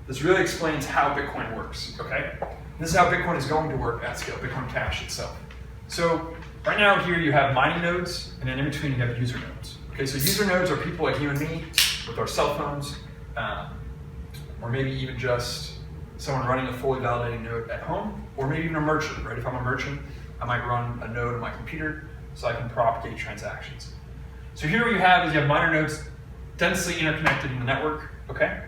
This really explains how Bitcoin works, okay? This is how Bitcoin is going to work at scale, Bitcoin Cash itself. So right now here you have mining nodes, and then in between you have user nodes. Okay, so user nodes are people like you and me with our cell phones, or maybe even just someone running a fully validating node at home, or maybe even a merchant, right? If I'm a merchant, I might run a node on my computer so I can propagate transactions. So here what you have is you have miner nodes densely interconnected in the network, okay?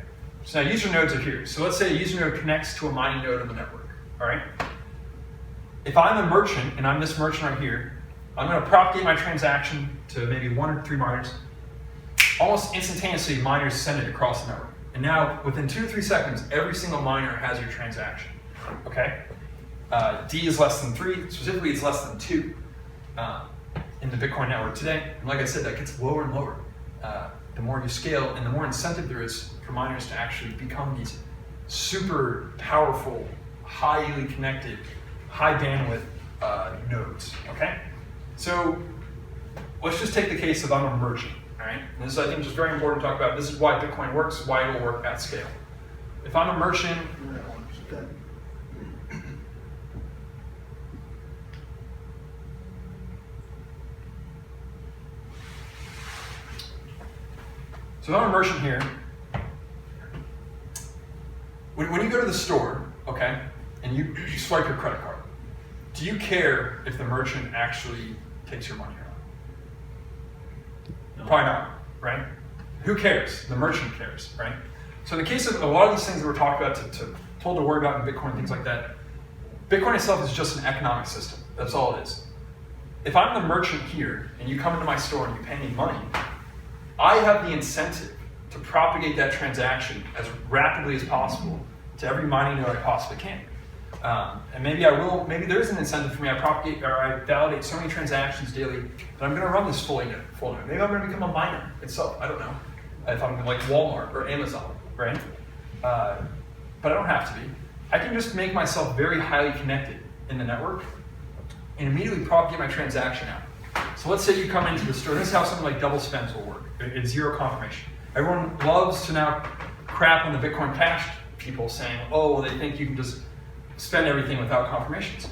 So now user nodes are here. So let's say a user node connects to a mining node in the network, all right? If I'm a merchant, and I'm this merchant right here, I'm going to propagate my transaction to maybe 1 or 3 miners. Almost instantaneously, miners send it across the network. And now, within 2 to 3 seconds, every single miner has your transaction, okay? D is less than 3, specifically it's less than 2 in the Bitcoin network today. And like I said, that gets lower and lower. the more you scale, and the more incentive there is for miners to actually become these super powerful, highly connected, high bandwidth nodes, okay? So let's just take the case of I'm a merchant, all right? And this is, I think, just very important to talk about. This is why Bitcoin works, why it will work at scale. If I'm a merchant, so if I'm a merchant here, when you go to the store, okay, and you swipe your credit card, do you care if the merchant actually takes your money or not? No. Probably not, right? Who cares? The merchant cares, right? So in the case of a lot of these things that we're talking about, told to worry about in Bitcoin, things like that, Bitcoin itself is just an economic system. That's all it is. If I'm the merchant here, and you come into my store and you pay me money, I have the incentive to propagate that transaction as rapidly as possible to every mining node I possibly can. And maybe I will, maybe there is an incentive for me, I propagate or I validate so many transactions daily that I'm gonna run this full node. Maybe I'm gonna become a miner itself, I don't know. If I'm like Walmart or Amazon, right? But I don't have to be. I can just make myself very highly connected in the network and immediately propagate my transaction out. So let's say you come into the store, this is how something like double spends will work. It's zero confirmation. Everyone loves to now crap on the Bitcoin Cash people saying, oh, well, they think you can just spend everything without confirmations.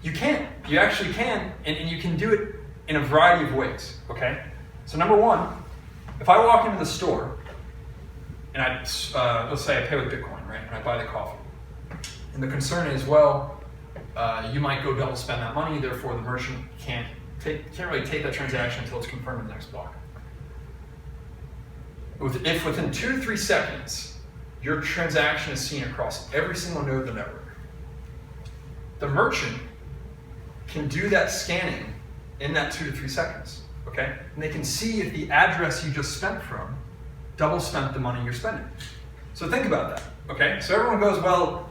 You can, you actually can, and you can do it in a variety of ways, okay? So number one, if I walk into the store, and let's say I pay with Bitcoin, right, and I buy the coffee. And the concern is, well, you might go double spend that money, therefore the merchant can't really take that transaction until it's confirmed in the next block. If within 2 to 3 seconds, your transaction is seen across every single node of the network, the merchant can do that scanning in that 2 to 3 seconds, okay? And they can see if the address you just spent from double spent the money you're spending. So think about that, okay? So everyone goes, well,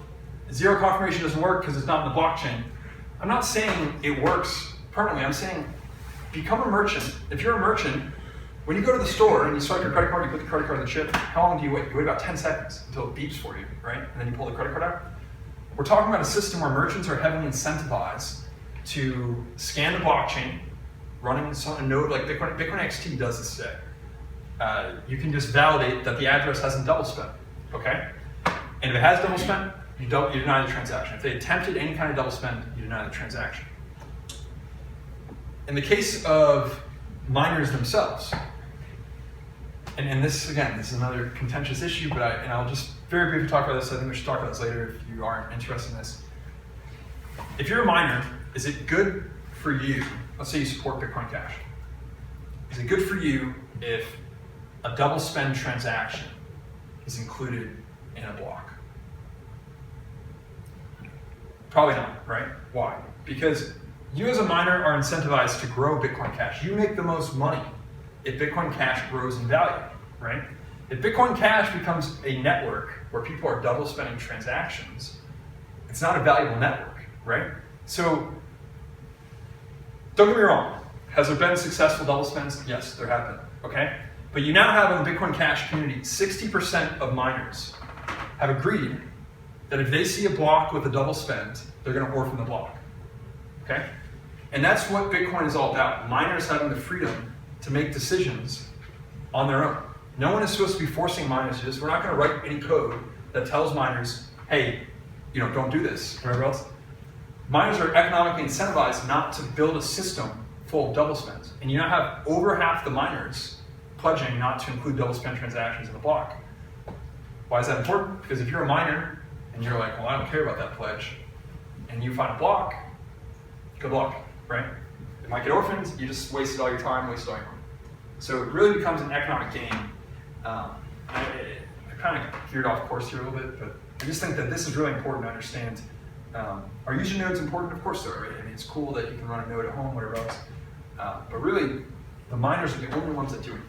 zero confirmation doesn't work because it's not in the blockchain. I'm not saying it works permanently. I'm saying become a merchant. If you're a merchant, when you go to the store and you swipe your credit card, you put the credit card in the chip, how long do you wait? You wait about 10 seconds until it beeps for you, right? And then you pull the credit card out. We're talking about a system where merchants are heavily incentivized to scan the blockchain, running a node like Bitcoin. Bitcoin XT does this today. You can just validate that the address hasn't double spent, okay? And if it has double spent, you deny the transaction. If they attempted any kind of double spend, you deny the transaction. In the case of miners themselves, and this, again, this is another contentious issue, but I'll just very briefly talk about this. I think we should talk about this later if you aren't interested in this. If you're a miner, is it good for you, let's say you support Bitcoin Cash, is it good for you if a double spend transaction is included in a block? Probably not, right? Why? Because you as a miner are incentivized to grow Bitcoin Cash. You make the most money if Bitcoin Cash grows in value, right? If Bitcoin Cash becomes a network where people are double spending transactions, it's not a valuable network, right? So, don't get me wrong. Has there been successful double spends? Yes, there have been, okay? But you now have in the Bitcoin Cash community, 60% of miners have agreed that if they see a block with a double spend, they're gonna orphan the block, okay? And that's what Bitcoin is all about. Miners having the freedom to make decisions on their own. No one is supposed to be forcing miners to this. We're not gonna write any code that tells miners, hey, don't do this, whatever else. Miners are economically incentivized not to build a system full of double spends. And you now have over half the miners pledging not to include double spend transactions in the block. Why is that important? Because if you're a miner and you're like, well, I don't care about that pledge, and you find a block, good luck, right? It might get orphaned, you just wasted all your time, wasted all your money. So it really becomes an economic game. I kind of veered off course here a little bit, but I just think that this is really important to understand. Are user nodes important? Of course they are, right? I mean, it's cool that you can run a node at home, whatever else. But really, the miners are the only ones that do it.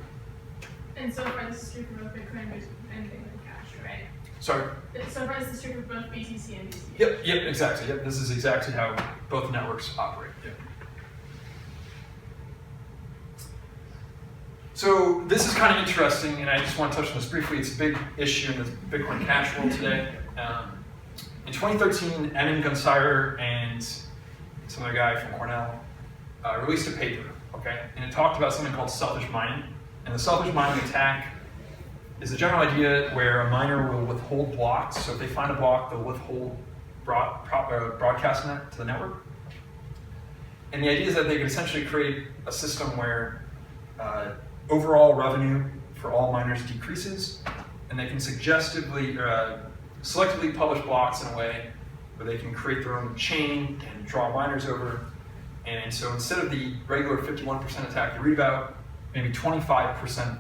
And so far, this is true for both Bitcoin and Bitcoin Cash, right? Sorry? So far, this is true for both BTC and BCC. Yep, exactly. Yep, this is exactly how both networks operate. Yep. So this is kind of interesting, and I just want to touch on this briefly. It's a big issue in the Bitcoin Cash world today. In 2013, Emin Gunsirer and some other guy from Cornell released a paper, okay? And it talked about something called selfish mining. And the selfish mining attack is the general idea where a miner will withhold blocks. So if they find a block, they'll withhold broadcasting that to the network. And the idea is that they can essentially create a system where overall revenue for all miners decreases, and they can selectively publish blocks in a way where they can create their own chain and draw miners over. And so instead of the regular 51% attack you read about, maybe 25%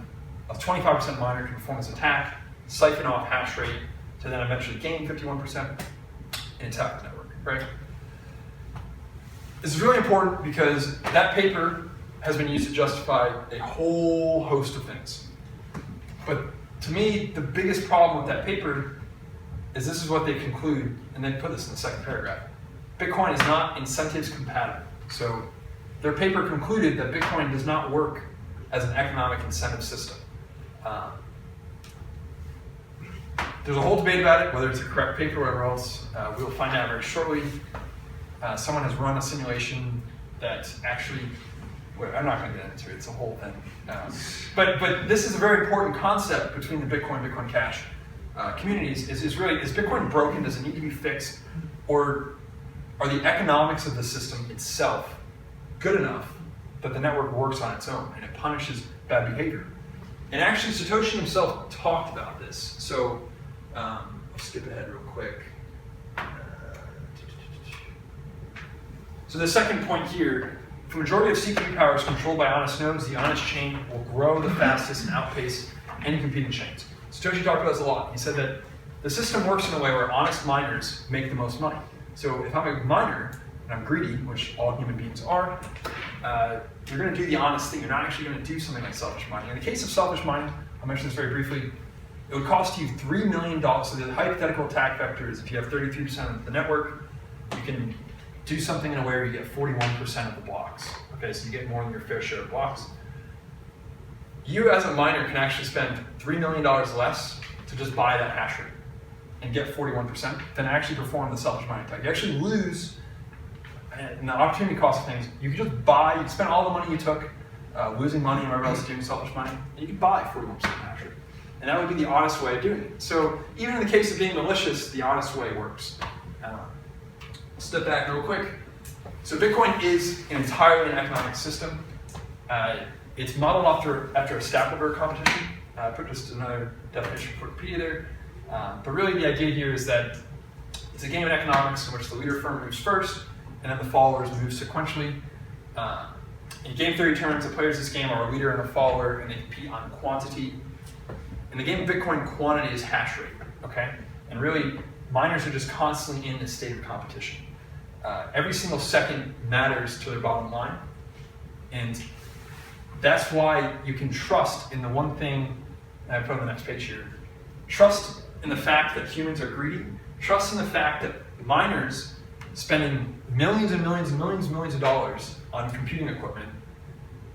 miner can perform this attack, siphon off hash rate to then eventually gain 51% and attack the network, right? This is really important because that paper has been used to justify a whole host of things. But to me, the biggest problem with that paper is this is what they conclude, and they put this in the second paragraph. Bitcoin is not incentives compatible. So their paper concluded that Bitcoin does not work as an economic incentive system. There's a whole debate about it, whether it's a correct paper or whatever else. We'll find out very shortly. Someone has run a simulation that actually, well, I'm not going to get into it, it's a whole thing. But this is a very important concept between the Bitcoin Cash communities, is Bitcoin broken, does it need to be fixed, or are the economics of the system itself good enough that the network works on its own and it punishes bad behavior? And actually Satoshi himself talked about this. So I'll skip ahead real quick. So the second point here, if the majority of CPU power is controlled by honest nodes, the honest chain will grow the fastest and outpace any competing chains. Satoshi talked about this a lot. He said that the system works in a way where honest miners make the most money. So if I'm a miner and I'm greedy, which all human beings are, you're going to do the honest thing. You're not actually going to do something like selfish mining. In the case of selfish mining, I'll mention this very briefly, it would cost you $3 million. So the hypothetical attack vector is if you have 33% of the network, you can do something in a way where you get 41% of the blocks. Okay, so you get more than your fair share of blocks. You as a miner can actually spend $3 million less to just buy that hash rate and get 41% than actually perform the selfish mining attack. You actually lose, and the opportunity cost of things, you can just buy, you can spend all the money you took, losing money and whatever else doing selfish mining, and you can buy 41% of the hash rate. And that would be the honest way of doing it. So even in the case of being malicious, the honest way works. Step back real quick. So Bitcoin is an entirely an economic system. It's modeled after a Stapleberg competition. I put just another definition for Wikipedia there. But really the idea here is that it's a game of economics in which the leader firm moves first, and then the followers move sequentially. In game theory terms, the players of this game are a leader and a follower, and they compete on quantity. In the game of Bitcoin, quantity is hash rate, okay? And really, miners are just constantly in this state of competition. Every single second matters to their bottom line, and that's why you can trust in the one thing, and I put on the next page here, trust in the fact that humans are greedy, trust in the fact that miners spending millions and millions and millions and millions of dollars on computing equipment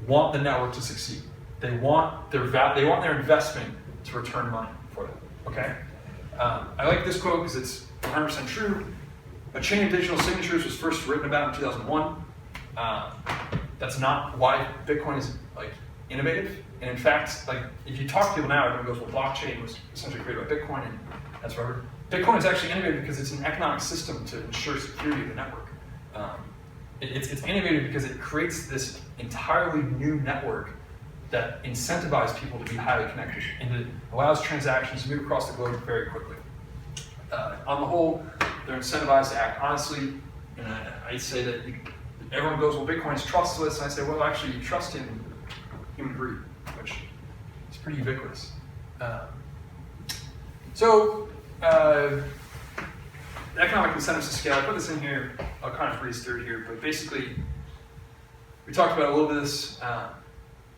want the network to succeed. They want their investment to return money for them, okay? I like this quote because it's 100% true. A chain of digital signatures was first written about in 2001. That's not why Bitcoin is like innovative. And in fact, like if you talk to people now, everyone goes, well, blockchain was essentially created by Bitcoin and that's whatever. Bitcoin is actually innovative because it's an economic system to ensure security of the network. It's innovative because it creates this entirely new network that incentivizes people to be highly connected and it allows transactions to move across the globe very quickly. On the whole, they're incentivized to act honestly, and I say that everyone goes, well, Bitcoin's trustless, and I say, well, actually, you trust in human greed, which is pretty ubiquitous. Economic incentives to scale, I put this in here, I'll kind of breeze through here, but basically, we talked about a little bit of this.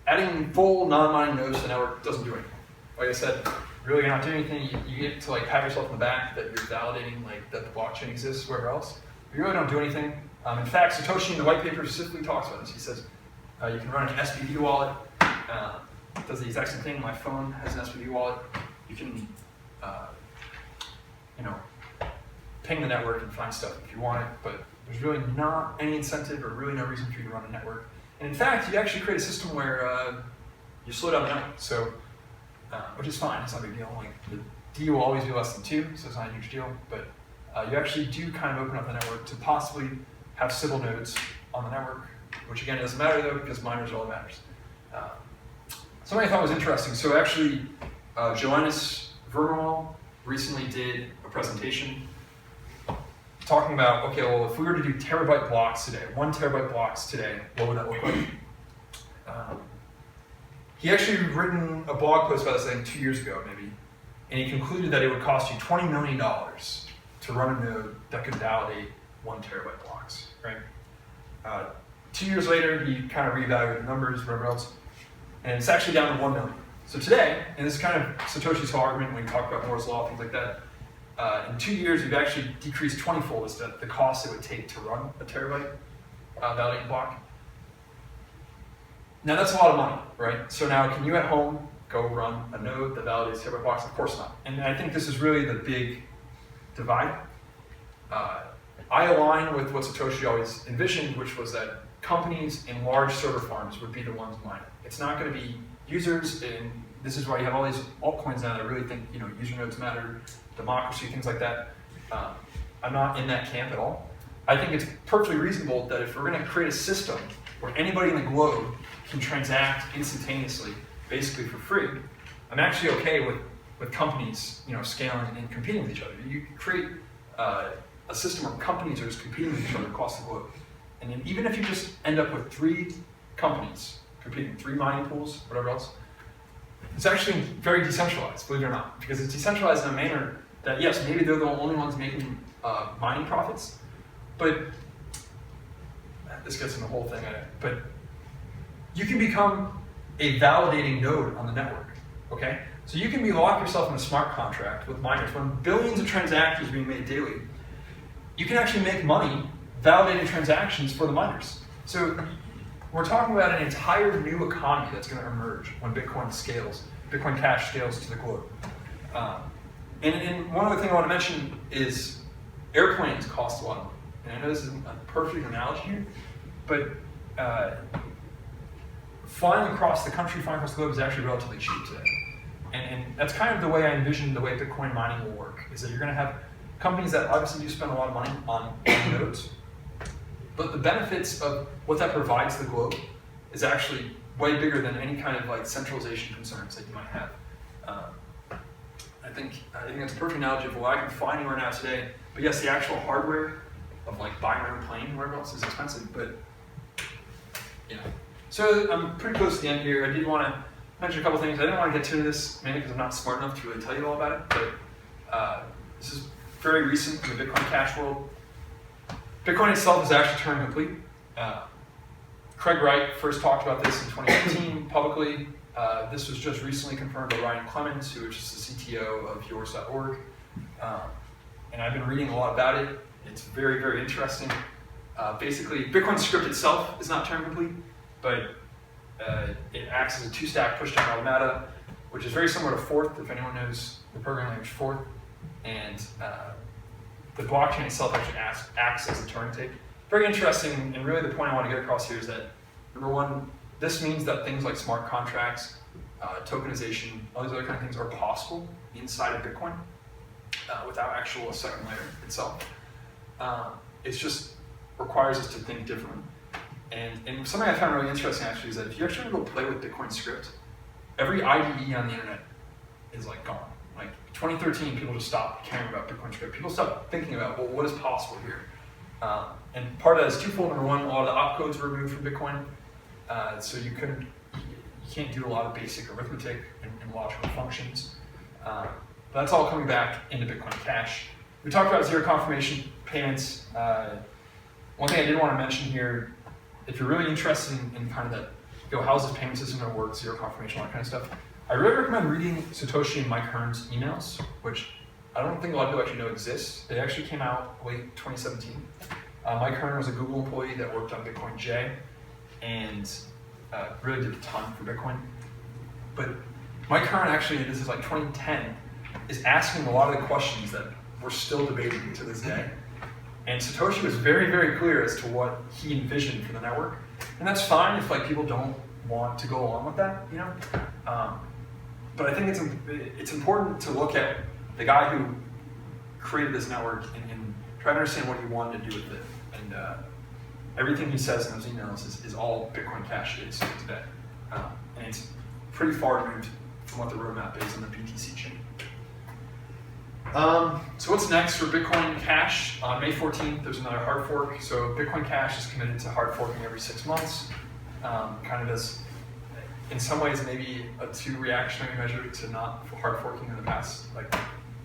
Adding full non-mining nodes to the network doesn't do anything. Like I said, really you're not doing anything. You get to like pat yourself in the back that you're validating like that the blockchain exists wherever else. But you really don't do anything. In fact, Satoshi in the white paper specifically talks about this. He says you can run an SPV wallet. does the exact same thing. My phone has an SPV wallet. You can, you know, ping the network and find stuff if you want it, but there's really not any incentive or really no reason for you to run a network. And in fact, you actually create a system where you slow down the network, so, which is fine, it's not a big deal. Like, the D will always be less than 2, so it's not a huge deal, but you actually do kind of open up the network to possibly have civil nodes on the network, which again doesn't matter though, because miners are all that matters. Something I thought was interesting, so actually, Joannis Vermeulen recently did a presentation talking about, okay, well, if we were to do terabyte blocks today, 1 terabyte blocks today, what would that look like? He actually written a blog post about this, I think 2 years ago, maybe, and he concluded that it would cost you $20 million to run a node that could validate 1 terabyte blocks, right? 2 years later, he kind of reevaluated the numbers, whatever else, and it's actually down to 1 million. So today, and this is kind of Satoshi's whole argument when we talk about Moore's Law, things like that, in 2 years, we've actually decreased 20-fold as to the cost it would take to run a terabyte validating block. Now that's a lot of money, right? So now can you at home go run a node that validates terabyte blocks? Of course not. And I think this is really the big divide. I align with what Satoshi always envisioned, which was that companies and large server farms would be the ones mining. It's not going to be users, and this is why you have all these altcoins now that really think, you know, user nodes matter, democracy, things like that. I'm not in that camp at all. I think it's perfectly reasonable that if we're going to create a system where anybody in the globe can transact instantaneously, basically for free, I'm actually okay with companies, you know, scaling and competing with each other. You create a system where companies are just competing with each other across the globe. And then even if you just end up with 3 companies competing, 3 mining pools, whatever else, it's actually very decentralized, believe it or not, because it's decentralized in a manner that, yes, maybe they're the only ones making mining profits, but this gets in the whole thing, but you can become a validating node on the network, okay? So you can lock yourself in a smart contract with miners when billions of transactions are being made daily. You can actually make money validating transactions for the miners. So we're talking about an entire new economy that's going to emerge when Bitcoin scales, Bitcoin Cash scales to the globe. And one other thing I want to mention is airplanes cost a lot of money. And I know this isn't a perfect analogy here, but flying across the country, flying across the globe is actually relatively cheap today. And that's kind of the way I envision the way Bitcoin mining will work, is that you're going to have companies that obviously do spend a lot of money on nodes, but the benefits of what that provides the globe is actually way bigger than any kind of like centralization concerns that you might have. I think that's a perfect analogy of what I can find anywhere now today. But yes, the actual hardware of like buying my own plane, wherever else, is expensive. But yeah, so I'm pretty close to the end here. I did want to mention a couple things. I didn't want to get too into this mainly because I'm not smart enough to really tell you all about it. But this is very recent in the Bitcoin Cash world. Bitcoin itself is actually Turing complete. Craig Wright first talked about this in 2018 publicly. This was just recently confirmed by Ryan Clemens, who is just the CTO of yours.org. And I've been reading a lot about it. It's very, very interesting. Basically, Bitcoin script itself is not Turing complete, but it acts as a 2-stack push-down automata, which is very similar to Forth, if anyone knows the programming language Forth. And the blockchain itself actually acts as a Turing tape. Very interesting, and really the point I want to get across here is that, number one, this means that things like smart contracts, tokenization, all these other kind of things are possible inside of Bitcoin without actual second layer itself. It just requires us to think differently. And something I found really interesting actually is that if you actually go play with Bitcoin script, every IDE on the internet is like gone. Like 2013, people just stopped caring about Bitcoin script. People stopped thinking about, well, what is possible here? And part of that is twofold. Number one, a lot of the opcodes were removed from Bitcoin. So you can't do a lot of basic arithmetic and logical functions. But that's all coming back into Bitcoin Cash. We talked about zero confirmation payments. One thing I did want to mention here, if you're really interested in kind of that, how's this payment system going to work, zero confirmation, all that kind of stuff, I really recommend reading Satoshi and Mike Hearn's emails, which I don't think a lot of people actually know exists. They actually came out late 2017. Mike Hearn was a Google employee that worked on Bitcoin J and really did a ton for Bitcoin. but Mike Hearn actually, this is like 2010, is asking a lot of the questions that we're still debating to this day. And Satoshi was very, very clear as to what he envisioned for the network. And that's fine if like people don't want to go along with that, you know? But I think it's important to look at the guy who created this network and try to understand what he wanted to do with it. And everything he says in those emails is all Bitcoin Cash is today. And it's pretty far removed from what the roadmap is on the BTC chain. So what's next for Bitcoin Cash? On May 14th, there's another hard fork. So Bitcoin Cash is committed to hard forking every 6 months. Kind of as, in some ways, maybe a too reactionary measure to not hard forking in the past like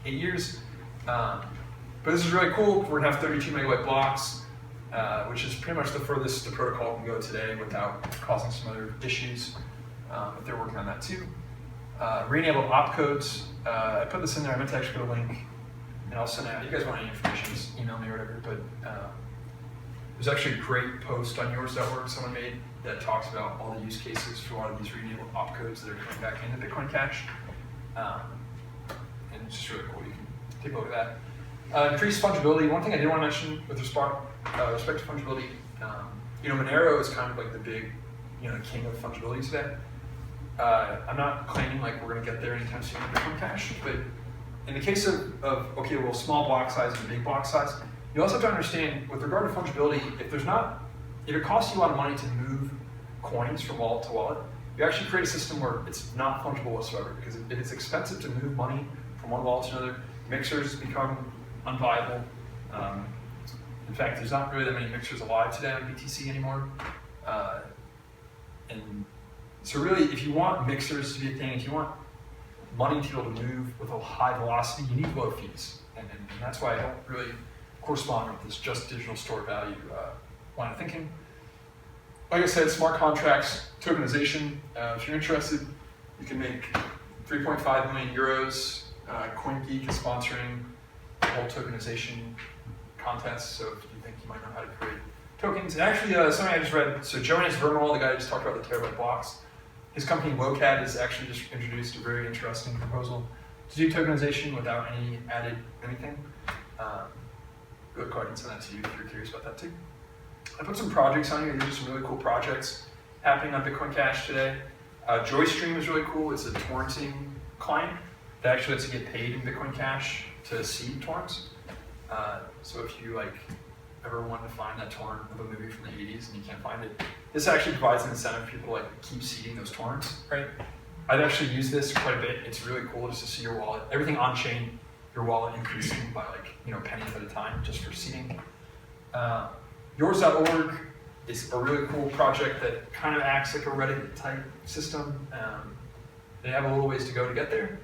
8 years. But this is really cool. We're gonna have 32 megabyte blocks, which is pretty much the furthest the protocol can go today without causing some other issues. But they're working on that too. Re-enabled opcodes. I put this in there. I meant to actually put a link, and I'll send out. You guys want any information, just email me or whatever. But there's actually a great post on yours.org someone made that talks about all the use cases for a lot of these re-enabled opcodes that are coming back into Bitcoin Cash. And it's just really cool. You can take a look at that. Increased fungibility. One thing I did want to mention with respect to fungibility, Monero is kind of like the big, king of fungibility today. I'm not claiming like we're going to get there anytime soon with Bitcoin Cash, but in the case of small block size and big block size, you also have to understand with regard to fungibility, if it costs you a lot of money to move coins from wallet to wallet, you actually create a system where it's not fungible whatsoever, because if it's expensive to move money from one wallet to another, mixers become unviable. In fact, there's not really that many mixers alive today on BTC anymore. And so really, if you want mixers to be a thing, if you want money to be able to move with a high velocity, you need low fees. And that's why I don't really correspond with this just digital store value line of thinking. Like I said, smart contracts, tokenization. If you're interested, you can make 3.5 million euros. CoinGeek is sponsoring the whole tokenization contest, so if you think you might know how to create tokens. And actually, something I just read, so Jonas Vermeerl, the guy who just talked about the terabyte blocks, his company WOCAD has actually just introduced a very interesting proposal to do tokenization without any added anything. Really quite can send that to you if you're curious about that too. I put some projects on here. These are some really cool projects happening on Bitcoin Cash today. JoyStream is really cool. It's a torrenting client that actually lets you get paid in Bitcoin Cash to seed torrents. So if you ever want to find that torrent of a movie from the 80s and you can't find it, this actually provides an incentive for people to keep seeding those torrents, right? I've actually used this quite a bit. It's really cool just to see your wallet, everything on chain, your wallet increasing by pennies at a time just for seeding. Yours.org is a really cool project that kind of acts like a Reddit type system. They have a little ways to go to get there,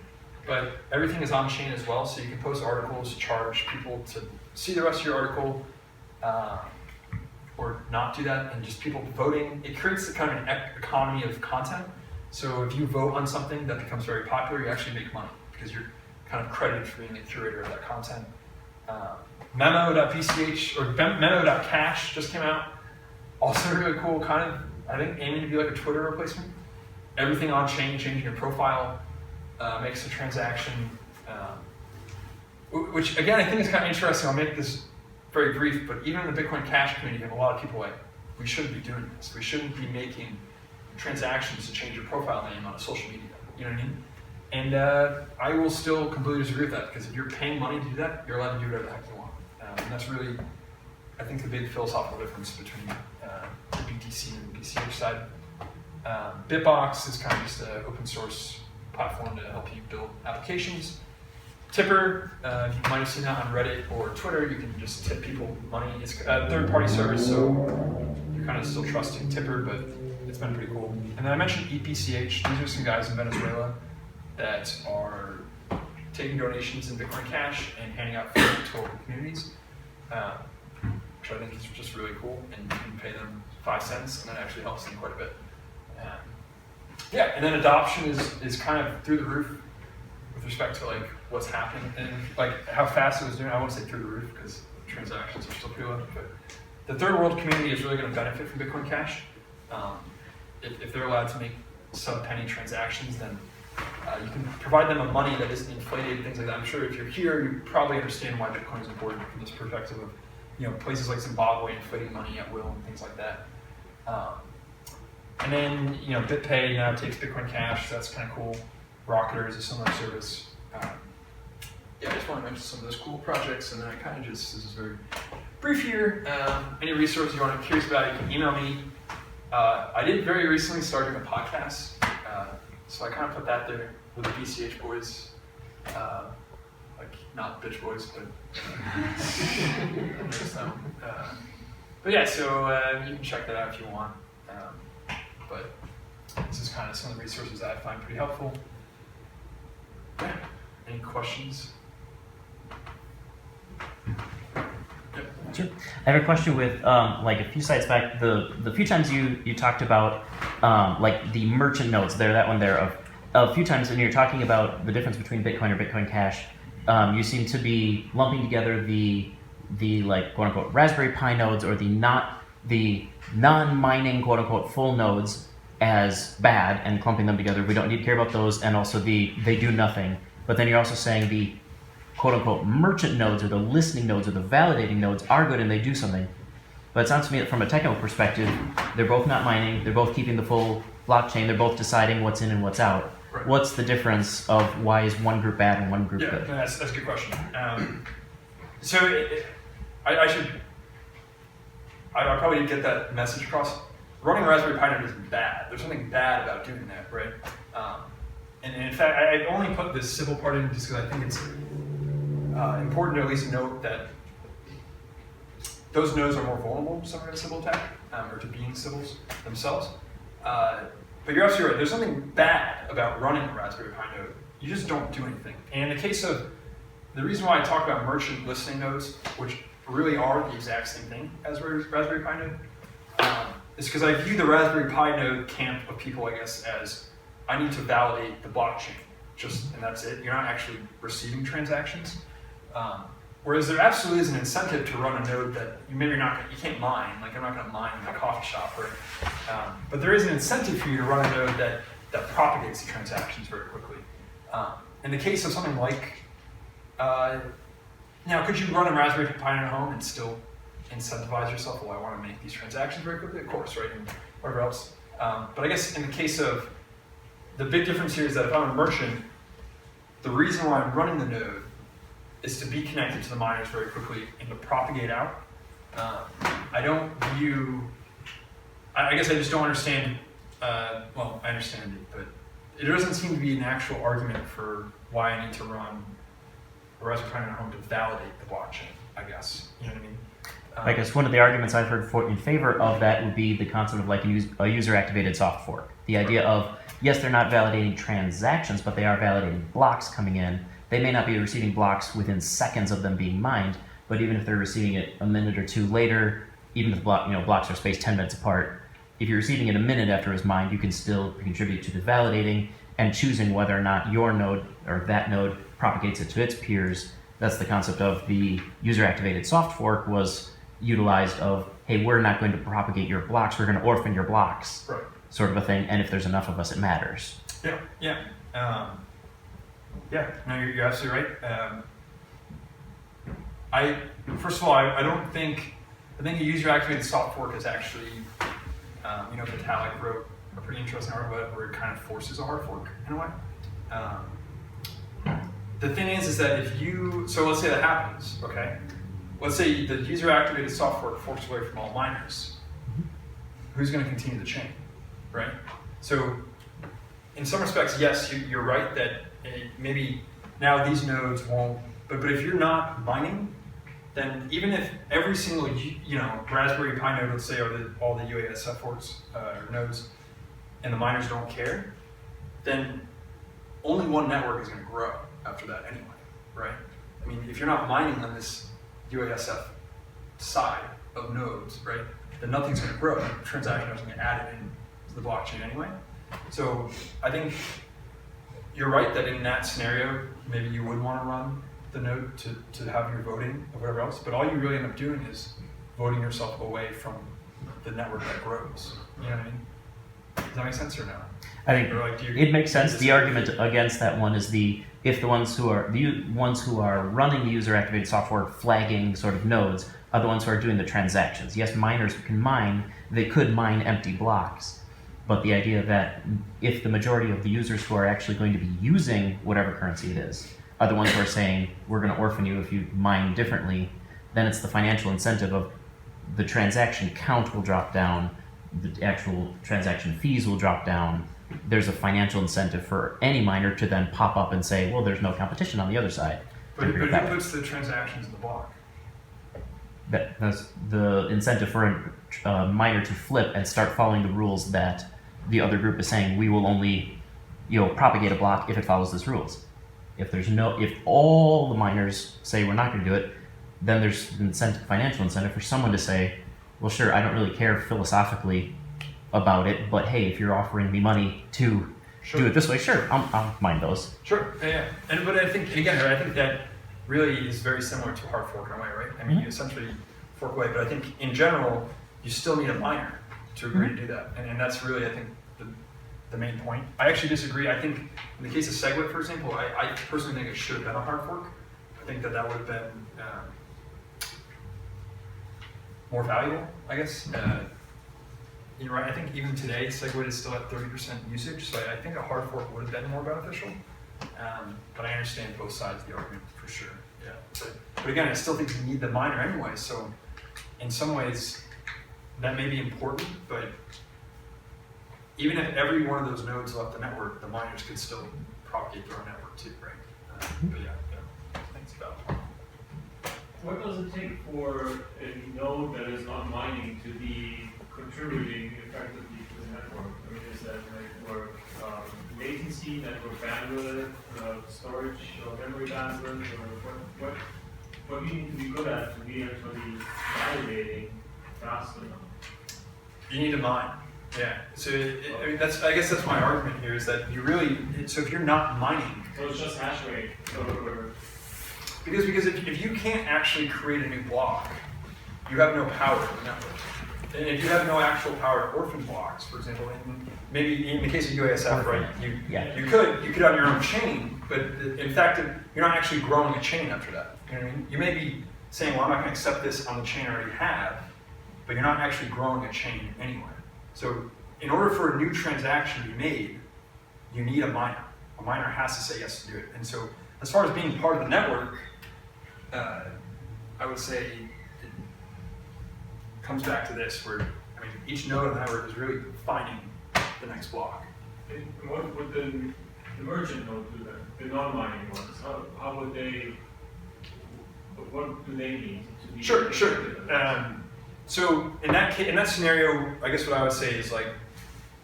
but everything is on chain as well, so you can post articles, charge people to see the rest of your article, or not do that, and just people voting. It creates a kind of an economy of content. So if you vote on something that becomes very popular, you actually make money because you're kind of credited for being the curator of that content. Memo.pch or Memo.cash just came out. Also really cool, kind of, I think, aiming to be like a Twitter replacement. Everything on chain, changing your profile, makes a transaction, which again, I think is kind of interesting. I'll make this very brief, but even in the Bitcoin Cash community, you have a lot of people we shouldn't be doing this. We shouldn't be making transactions to change your profile name on a social media. You know what I mean? And I will still completely disagree with that, because if you're paying money to do that, you're allowed to do whatever the heck you want. And that's really, I think, the big philosophical difference between the BTC and the BCH side. Bitbox is kind of just an open source platform to help you build applications. Tipper, you might have seen that on Reddit or Twitter. You can just tip people money. It's a third-party service, so you're kind of still trusting Tipper, but it's been pretty cool. And then I mentioned EPCH. These are some guys in Venezuela that are taking donations in Bitcoin Cash and handing out food to local communities, which I think is just really cool. And you can pay them 5 cents, and that actually helps them quite a bit. Yeah, and then adoption is kind of through the roof with respect to what's happening and how fast it was doing. I won't say through the roof because transactions are still pretty low, but the third world community is really going to benefit from Bitcoin Cash if they're allowed to make sub-penny transactions, then you can provide them a money that isn't inflated, things like that. I'm sure if you're here, you probably understand why Bitcoin is important from this perspective of, places like Zimbabwe inflating money at will and things like that. And then, BitPay now takes Bitcoin Cash. So that's kind of cool. Rocketer is a similar service. I just want to mention some of those cool projects, and then this is very brief here. Any resources you want to be curious about, you can email me. I did very recently start doing a podcast, so I kind of put that there with the BCH boys, not bitch boys, but but yeah, so you can check that out if you want. But this is kind of some of the resources that I find pretty helpful. Yeah. Any questions? Sure. I have a question with a few slides back. The few times you talked about the merchant nodes there, that one there, a few times when you're talking about the difference between Bitcoin or Bitcoin Cash, you seem to be lumping together the quote unquote Raspberry Pi nodes or the non-mining quote unquote full nodes as bad and clumping them together. We don't need to care about those, and also they do nothing. But then you're also saying the quote-unquote merchant nodes or the listening nodes or the validating nodes are good and they do something. But it sounds to me that from a technical perspective, they're both not mining, they're both keeping the full blockchain, they're both deciding what's in and what's out. Right. What's the difference of why is one group bad and one group good? Yeah, that's a good question. I probably didn't get that message across. Running a Raspberry Pi node isn't bad. There's something bad about doing that, right? And in fact, I only put this Sybil part in just because I think it's important to at least note that those nodes are more vulnerable to some kind of Sybil attack, or to being Sybils themselves. But you're absolutely right. There's something bad about running a Raspberry Pi node. You just don't do anything. And in the case of, the reason why I talk about merchant listening nodes, which really are the exact same thing as Raspberry Pi node, is because I view the Raspberry Pi node camp of people, I guess, as I need to validate the blockchain, and that's it. You're not actually receiving transactions. Whereas there absolutely is an incentive to run a node that you can't mine. I'm not going to mine in my coffee shop, right? But there is an incentive for you to run a node that propagates the transactions very quickly. In the case of something like, now could you run a Raspberry Pi node at home and still incentivize yourself? Well, I want to make these transactions very quickly, of course, right? And whatever else. But I guess in the case of, the big difference here is that if I'm a merchant, the reason why I'm running the node is to be connected to the miners very quickly and to propagate out. I guess I just don't understand, I understand it, but it doesn't seem to be an actual argument for why I need to run a Raspberry Pi at home to validate the blockchain, I guess. You know what I mean? I guess one of the arguments I've heard in favor of that would be the concept of a user-activated soft fork. The idea of, yes, they're not validating transactions, but they are validating blocks coming in. They may not be receiving blocks within seconds of them being mined, but even if they're receiving it a minute or two later, even if blocks are spaced 10 minutes apart, if you're receiving it a minute after it was mined, you can still contribute to the validating and choosing whether or not your node or that node propagates it to its peers. That's the concept of the user-activated soft fork was utilized of, hey, we're not going to propagate your blocks, we're going to orphan your blocks, right. Sort of a thing, and if there's enough of us, it matters. Yeah. No, you're absolutely right. First of all, I think a user-activated soft fork is actually, Vitalik wrote a pretty interesting article about it where it kind of forces a hard fork in a way. The thing is that so let's say that happens, okay? Let's say the user-activated soft fork forks away from all miners. Who's going to continue the chain, right? So in some respects, yes, you're right that maybe now these nodes won't, but if you're not mining, then even if every single Raspberry Pi node, let's say, are all the UASF forks nodes, and the miners don't care, then only one network is going to grow after that anyway, right? I mean, if you're not mining on this UASF side of nodes, right, then nothing's going to grow. The transaction doesn't get added into the blockchain anyway. So I think you're right that in that scenario, maybe you would want to run the node to have your voting or whatever else, but all you really end up doing is voting yourself away from the network that grows. You know what I mean? Does that make sense or no? I think Or like, do you, it makes sense. The disagree? argument against that one is if the ones who are running the user activated software flagging sort of nodes are the ones who are doing the transactions. Yes, miners can mine, they could mine empty blocks, but the idea that if the majority of the users who are actually going to be using whatever currency it is are the ones who are saying we're going to orphan you if you mine differently, then it's the financial incentive of the transaction count will drop down, the actual transaction fees will drop down. There's a financial incentive for any miner to then pop up and say, well, there's no competition on the other side. But Agree with who that. puts the transactions in the block? That's the incentive for a miner to flip and start following the rules that the other group is saying. We will only, propagate a block if it follows these rules. If all the miners say we're not going to do it, then there's an incentive, financial incentive for someone to say, well, sure, I don't really care philosophically about it, but hey, if you're offering me money to do it this way, sure, I'll mind those. Sure, yeah. But I think, again, I think that really is very similar to a hard fork in a way, right? I mean, you essentially fork away, but I think in general, you still need a miner to agree to do that. And that's really, I think, the main point. I actually disagree. I think in the case of SegWit, for example, I personally think it should have been a hard fork. I think that would have been more valuable, I guess. You're right. I think even today, SegWit is still at 30% usage, so I think a hard fork would have been more beneficial. But I understand both sides of the argument for sure. Yeah. But again, I still think you need the miner anyway. So in some ways, that may be important. But even if every one of those nodes left the network, the miners could still propagate their own network too, right? But yeah, thanks about it. What does it take for a node that is not mining to be contributing effectively to the network? I mean, is that network latency, network bandwidth, storage or memory bandwidth, or what do you need to be good at to be actually validating fast enough? You need to mine. Yeah. So I guess that's my argument here is that you really. So if you're not mining, So it's just hash rate. because if you can't actually create a new block, you have no power in the network. And if you have no actual power to orphan blocks, for example, maybe in the case of UASF, right, you could on your own chain, but in fact, you're not actually growing a chain after that. You know what I mean? You may be saying, well, I'm not going to accept this on the chain I already have, but you're not actually growing a chain anyway. So in order for a new transaction to be made, you need a miner. A miner has to say yes to do it. And so as far as being part of the network, I would say it comes back to this, where I mean, each node of the network is really defining the next block. And what would the merchant node do then? The non-mining ones, how would they? What do they need to be? Sure. So in that scenario, I guess what I would say is like,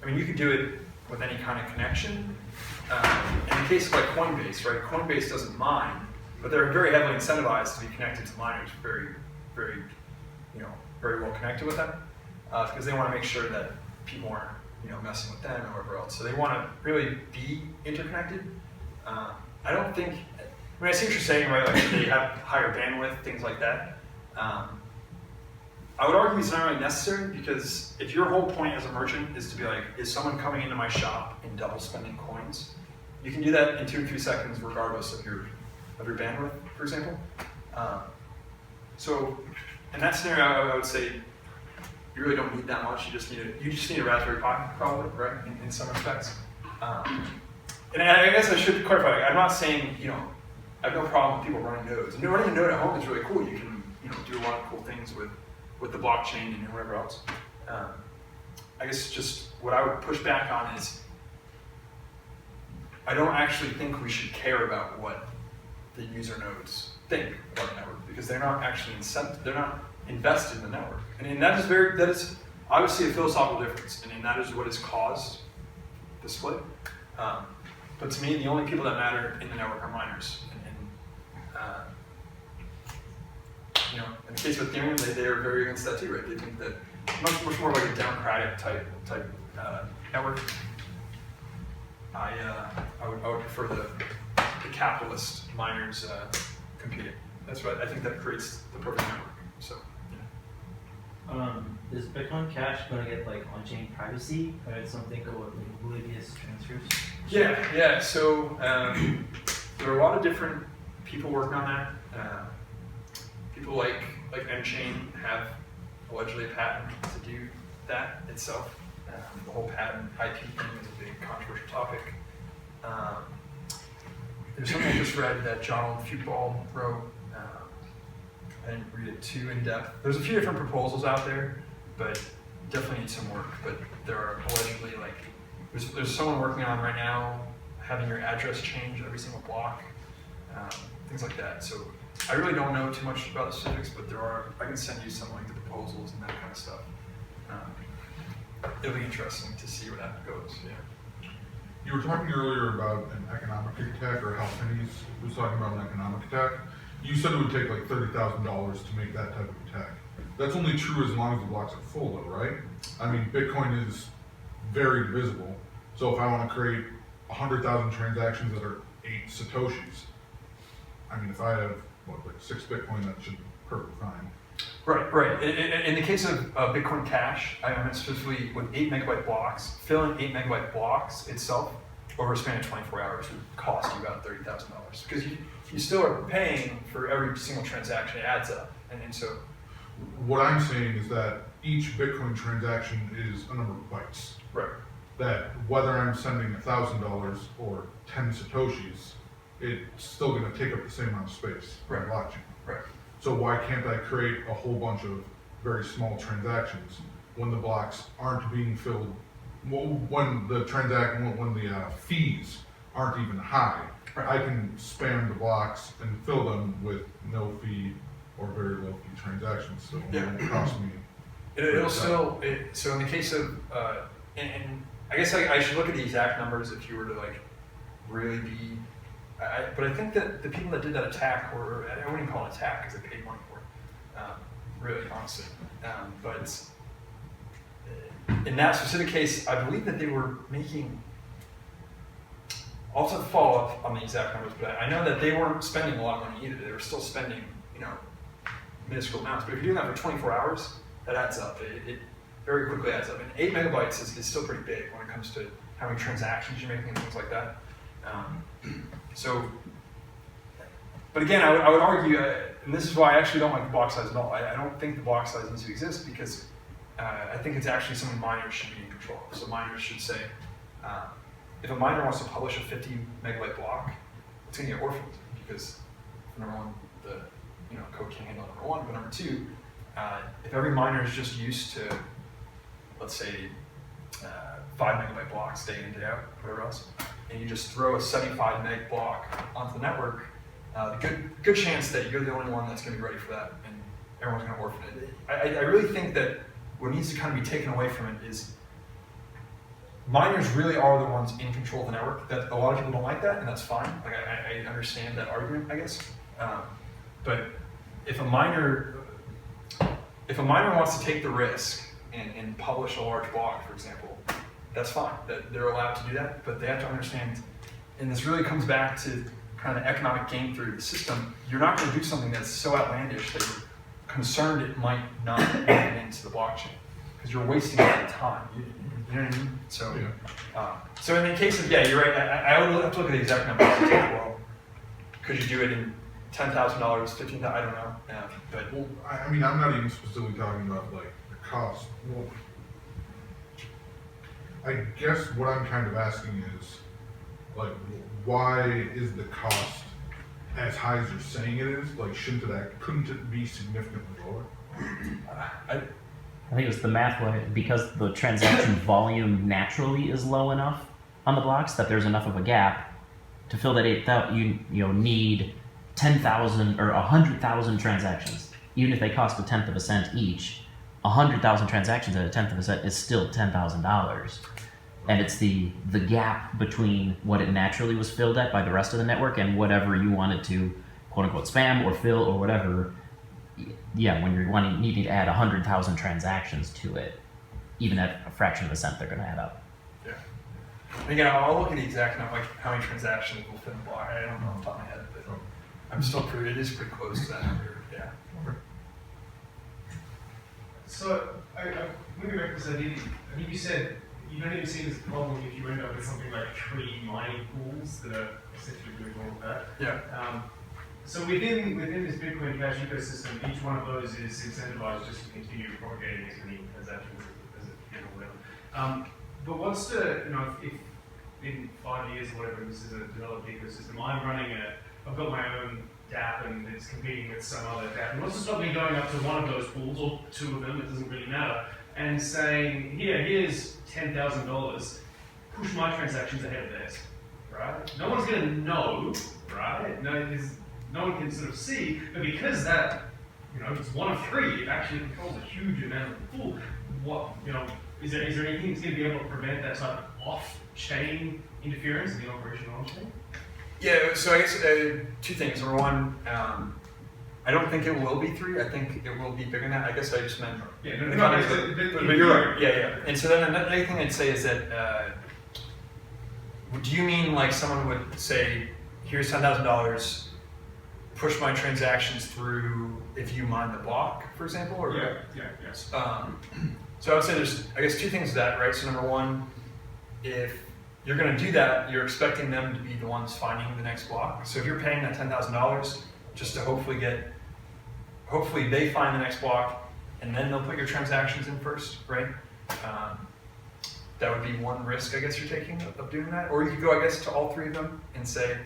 I mean, you could do it with any kind of connection. In the case of like Coinbase, right? Coinbase doesn't mine, but they're very heavily incentivized to be connected to miners, very, very, very well connected with them, because they want to make sure that people aren't, messing with them or whatever else. So they want to really be interconnected. I don't think. I see what you're saying, right? Like they have higher bandwidth, things like that. I would argue it's not really necessary, because if your whole point as a merchant is to be like, is someone coming into my shop and double spending coins? You can do that in 2 to 3 seconds, regardless of your bandwidth, for example. So in that scenario, I would say you really don't need that much. You just need a Raspberry Pi, probably, right? In some respects. And I guess I should clarify. I'm not saying I have no problem with people running nodes. And running a node at home is really cool. You can do a lot of cool things with the blockchain and whatever else. I guess just what I would push back on is I don't actually think we should care about what the user nodes think about the network, because they're not actually they're not invested in the network. And that is obviously a philosophical difference, and that is what has caused the split. But to me, the only people that matter in the network are miners. In the case of Ethereum, they are very against that too, right? They think that much more like a democratic type network. I would prefer the capitalist miners competing. That's right. I think that creates the perfect network. So, yeah. Is Bitcoin Cash going to get like on-chain privacy, or it's something called like oblivious transfers? Yeah. So there are a lot of different people working on that. People like N-Chain have allegedly a patent to do that itself. The whole patent IP thing is a big controversial topic. There's something I just read that John Futbol wrote. I didn't read it too in depth. There's a few different proposals out there, but definitely need some work. But there are allegedly there's someone working on right now having your address change every single block, things like that. So I really don't know too much about the specifics, but I can send you some like the proposals and that kind of stuff. It'll be interesting to see where that goes. Yeah. You were talking earlier about an economic attack, or how Penny's was talking about an economic attack. You said it would take like $30,000 to make that type of attack. That's only true as long as the blocks are full, though, right? I mean, Bitcoin is very divisible. So if I want to create 100,000 transactions that are 8 Satoshis, I mean, if I have, like 6 Bitcoin, that should be perfectly fine. Right. In the case of Bitcoin Cash, I meant specifically with 8 megabyte blocks, filling 8 megabyte blocks itself over a span of 24 hours would cost you about $30,000 because you still are paying for every single transaction. It adds up, and so. What I'm saying is that each Bitcoin transaction is a number of bytes. Right. That whether I'm sending $1,000 or 10 Satoshis, it's still going to take up the same amount of space on the blockchain. Right. So why can't I create a whole bunch of very small transactions when the blocks aren't being filled, when the fees aren't even high? Right. I can spam the blocks and fill them with no fee or very low fee transactions, so it won't cost me. It'll still, so in the case of, and I guess I should look at the exact numbers if you were to like really be, but I think that the people that did that attack were, I wouldn't even call it an attack because they paid money for it, really, honestly. But in that specific case, I believe that they were making, I'll have to follow up on the exact numbers, but I know that they weren't spending a lot of money either. They were still spending, minuscule amounts. But if you're doing that for 24 hours, that adds up. It very quickly adds up. And 8 megabytes is still pretty big when it comes to how many transactions you're making and things like that. But again, I would argue, and this is why I actually don't like the block size at all. I don't think the block size needs to exist because I think it's actually something miners should be in control of. So miners should say, if a miner wants to publish a 50 megabyte block, it's going to get orphaned because number one, the code can't handle number one, but number two, if every miner is just used to, let's say, 5 megabyte blocks day in, day out, whatever else, and you just throw a 75 meg block onto the network, the good chance that you're the only one that's going to be ready for that, and everyone's going to orphan it. I really think that what needs to kind of be taken away from it is miners really are the ones in control of the network. That a lot of people don't like that, and that's fine. Like I understand that argument, I guess. But if a miner wants to take the risk and publish a large block, for example, that's fine. That they're allowed to do that, but they have to understand. And this really comes back to kind of the economic game theory of the system. You're not going to do something that's so outlandish that you're concerned it might not make it into the blockchain because you're wasting a lot of time. You know what I mean? So, so in the case of, you're right. I would have to look at the exact numbers. Well, could you do it in $10,000, $15,000? I don't know. But Well, I mean, I'm not even specifically talking about like the cost. Well, I guess what I'm kind of asking is, like, why is the cost as high as you're saying it is? Like, couldn't it be significantly lower? I think it's the math way, because the transaction volume naturally is low enough on the blocks that there's enough of a gap to fill that 8,000. You need 10,000 or 100,000 transactions, even if they cost 1/10 of a cent each. 100,000 transactions at 1/10 of a cent is still $10,000, and it's the gap between what it naturally was filled at by the rest of the network and whatever you wanted to quote unquote spam or fill or whatever. Yeah, when you're needing to add 100,000 transactions to it, even at a fraction of a cent, they're going to add up. yeah. And again, I'll look at the exact number, like how many transactions will fit in the block. I don't know off the top of my head, but it is pretty close to that number. Yeah. So, moving back to this idea, I think you said you don't even see this problem if you end up with something like 3 mining pools that are essentially doing all of that. Yeah. So within this Bitcoin Cash ecosystem, each one of those is incentivized just to continue propagating as many transactions as it can or whatever. But what's the, if in 5 years or whatever, this is a developed ecosystem, I've got my own DApp and it's competing with some other DApp. And what's to stop me going up to one of those pools, or 2 of them, it doesn't really matter, and saying, here's $10,000, push my transactions ahead of theirs, right? No one's going to know, right? No one can sort of see, but because that, it's one of 3, it actually controls a huge amount of the pool. Is there anything that's going to be able to prevent that type of off-chain interference in the operation on-chain? Yeah, so I guess 2 things. Number one, I don't think it will be 3. I think it will be bigger than that. I guess I just meant. Yeah, but you're right. Yeah. And so then another thing I'd say is that, do you mean like someone would say, here's $10,000, push my transactions through if you mine the block, for example? Or, Yes. So I would say there's, I guess, 2 things to that, right? So number one, if you're going to do that, you're expecting them to be the ones finding the next block. So if you're paying that $10,000 just to hopefully they find the next block, and then they'll put your transactions in first, right? That would be one risk, I guess, you're taking of doing that. Or you could go, I guess, to all 3 of them and say,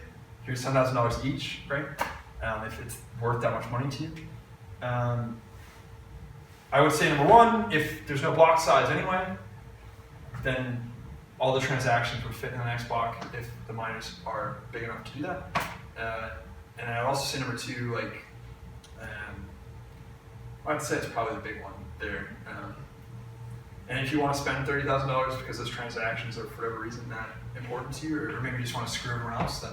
here's $10,000 each, right? If it's worth that much money to you. I would say number one, if there's no block size anyway, then all the transactions would fit in the next block if the miners are big enough to do that. And I'd also say number 2, I'd say it's probably the big one there. And if you want to spend $30,000 because those transactions are for whatever reason not important to you, or maybe you just want to screw everyone else, then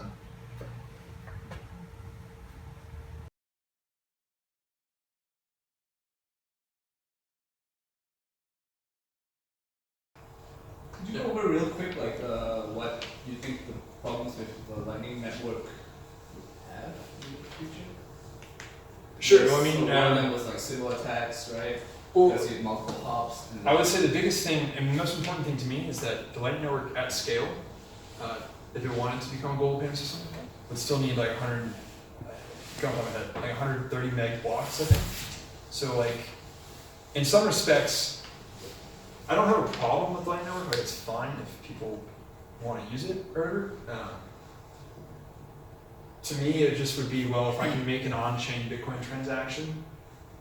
could you go over real quick, what you think the problems with the Lightning Network would have in the future? sure. Well, I mean, one of them was like civil attacks, right? Well, because you had multiple hops. And I would say the biggest thing, and the most important thing to me, is that the Lightning Network at scale, if it wanted to become a global payment system, would still need like 130 meg blocks, I think. So in some respects, I don't have a problem with Lightning Network. It's fine if people want to use it or whatever. To me, it just would be, well, if I can make an on-chain Bitcoin transaction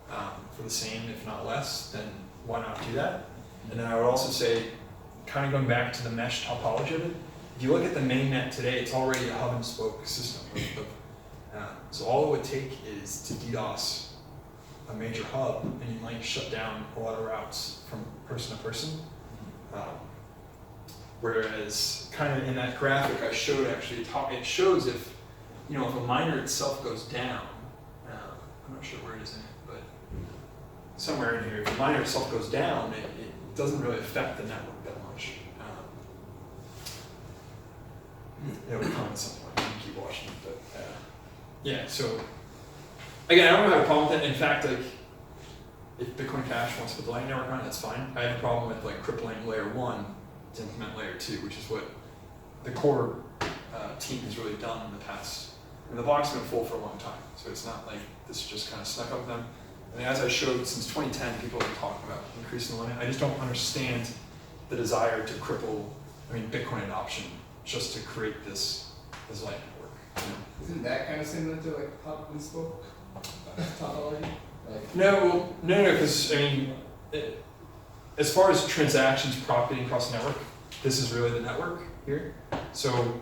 for the same, if not less, then why not do that? And then I would also say, kind of going back to the mesh topology of it, if you look at the mainnet today, it's already a hub and spoke system. So all it would take is to DDoS a major hub, and you might shut down a lot of routes from person to person. Whereas, kind of in that graphic I showed, actually, it shows if a miner itself goes down. I'm not sure where it is in it, but somewhere in here, if the miner itself goes down, it doesn't really affect the network that much. It would come at some point. You can keep watching it, but yeah. So again, I don't have a problem with that. In fact, if Bitcoin Cash wants to put the Lightning Network on it, that's fine. I have a problem with crippling layer 1 to implement layer 2, which is what the core team has really done in the past. And the block's been full for a long time, so it's not like this just kind of snuck up them. I mean, as I showed, since 2010, people have been talking about increasing the limit. I just don't understand the desire to cripple, Bitcoin adoption just to create this Lightning Network. Isn't that kind of similar to hub and spoke topology? No, because as far as transactions propagating across the network, this is really the network here. So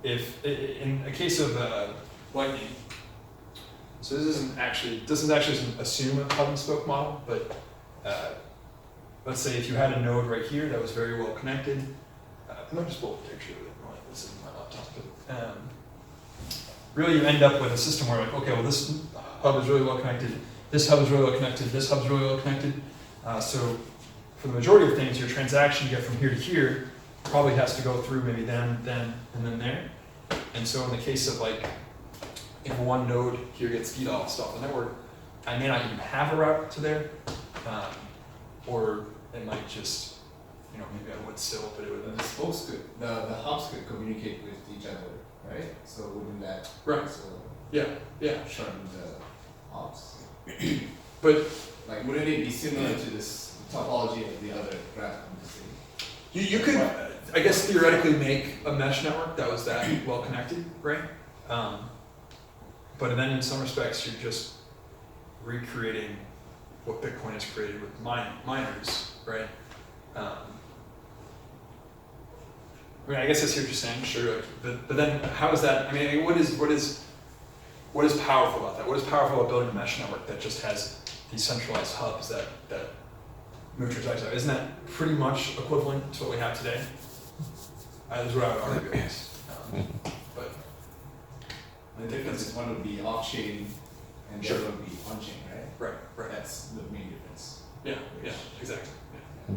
if in a case of Lightning, so this doesn't actually assume a hub and spoke model, but let's say if you had a node right here that was very well connected, I'm not just pull a picture of it. This is my laptop, but really you end up with a system where this hub is really well connected, this hub is really well connected, this hub is really well connected. So for the majority of things, your transaction you get from here to here probably has to go through maybe then, and then there. And so in the case of if one node here gets DDoSed off the network, I may not even have a route to there. or it might just, maybe I would still, but it would. The spokes could, the hubs could communicate with each other, right? So wouldn't that Right. also Yeah. shorten the hubs? But Like, wouldn't it be similar to this topology of the other graph? I'm just saying. you could, I guess, theoretically make a mesh network that was that well connected, right? But then in some respects, you're just recreating what Bitcoin has created with miners, right? I guess I see what you're saying, sure. But then how is that? What is powerful about that? What is powerful about building a mesh network that just has these centralized hubs that move transactions? Isn't that pretty much equivalent to what we have today? That's what I would argue. Yes. But The difference is one would be off-chain and the Sure. other would be on-chain, right? right. That's the main difference. Yeah, exactly. Yeah.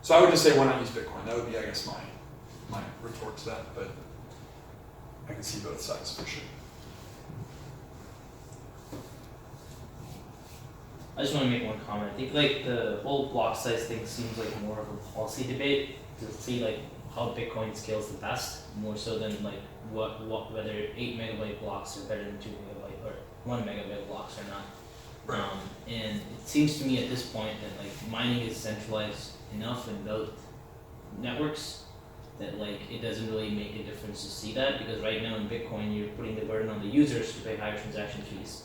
So I would just say, why not use Bitcoin? That would be, I guess, my retort to that. But I can see both sides for sure. I just want to make one comment. I think like the whole block size thing seems like more of a policy debate to see like how Bitcoin scales the best, more so than like what whether 8 megabyte blocks are better than 2 megabyte or 1 megabyte blocks or not. Right. And it seems to me at this point that like mining is centralized enough in both networks that like it doesn't really make a difference to see that, because right now in Bitcoin you're putting the burden on the users to pay higher transaction fees.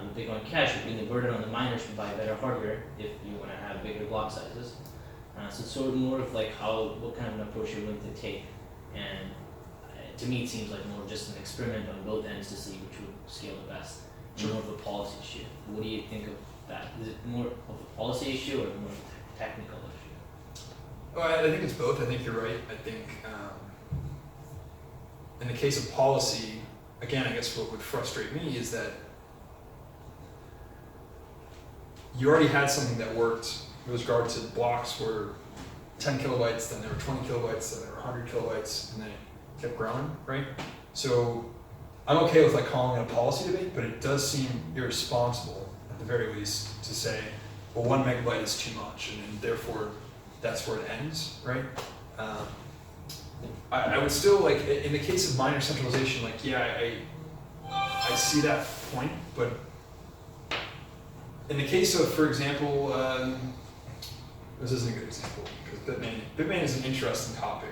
With Bitcoin Cash, you're putting the burden on the miners to buy better hardware if you want to have bigger block sizes. So it's sort of more of like what kind of an approach you're willing to take. And to me, it seems like more just an experiment on both ends to see which would scale the best. Sure. More of a policy issue. What do you think of that? Is it more of a policy issue or more of a technical issue? Well, I think it's both. I think you're right. I think in the case of policy, again, I guess what would frustrate me is that you already had something that worked with regard to blocks were 10 kilobytes, then there were 20 kilobytes, then there were 100 kilobytes, and then it kept growing, right? So I'm okay with like calling it a policy debate, but it does seem irresponsible at the very least to say, well, 1 megabyte is too much, and therefore that's where it ends, right? I would still like, in the case of miner centralization, like, yeah, I see that point, but in the case of, for example, this isn't a good example, because Bitmain is an interesting topic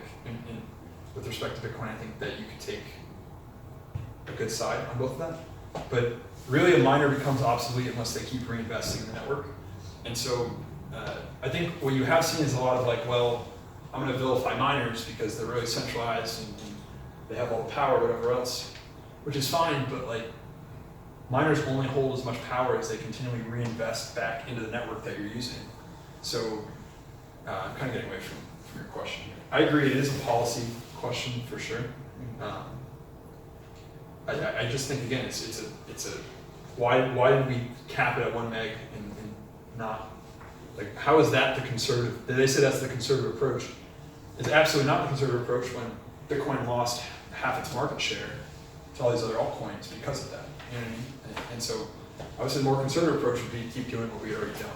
with respect to Bitcoin. I think that you could take a good side on both of them. But really a miner becomes obsolete unless they keep reinvesting in the network. And so I think what you have seen is a lot of like, well, I'm going to vilify miners because they're really centralized and they have all the power, whatever else, which is fine, but like miners only hold as much power as they continually reinvest back into the network that you're using. So I'm kind of getting away from your question here. I agree, it is a policy question for sure. I just think again, it's a why did we cap it at 1 meg and not like how is that the conservative? They say that's the conservative approach. It's absolutely not the conservative approach when Bitcoin lost half its market share to all these other altcoins because of that. You know what I mean? And so I would say the more conservative approach would be keep doing what we had already done.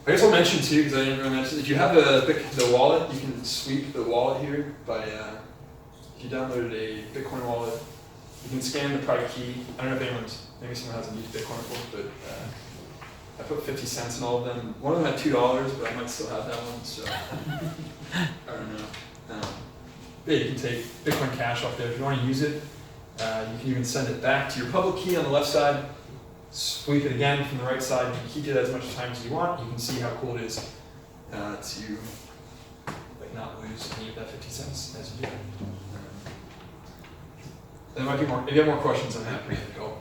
I guess I'll mention too, because I didn't really mention, if you have the wallet, you can sweep the wallet here by, if you downloaded a Bitcoin wallet, you can scan the private key. I don't know if maybe someone hasn't used Bitcoin before, but I put 50 cents in all of them. One of them had $2, but I might still have that one, so I don't know. Yeah, you can take Bitcoin Cash off there. If you want to use it, you can even send it back to your public key on the left side, sweep it again from the right side. You can keep it as much time as you want. You can see how cool it is to like not lose any of that 50 cents as you do it. There might be more. If you have more questions, I'm happy to go.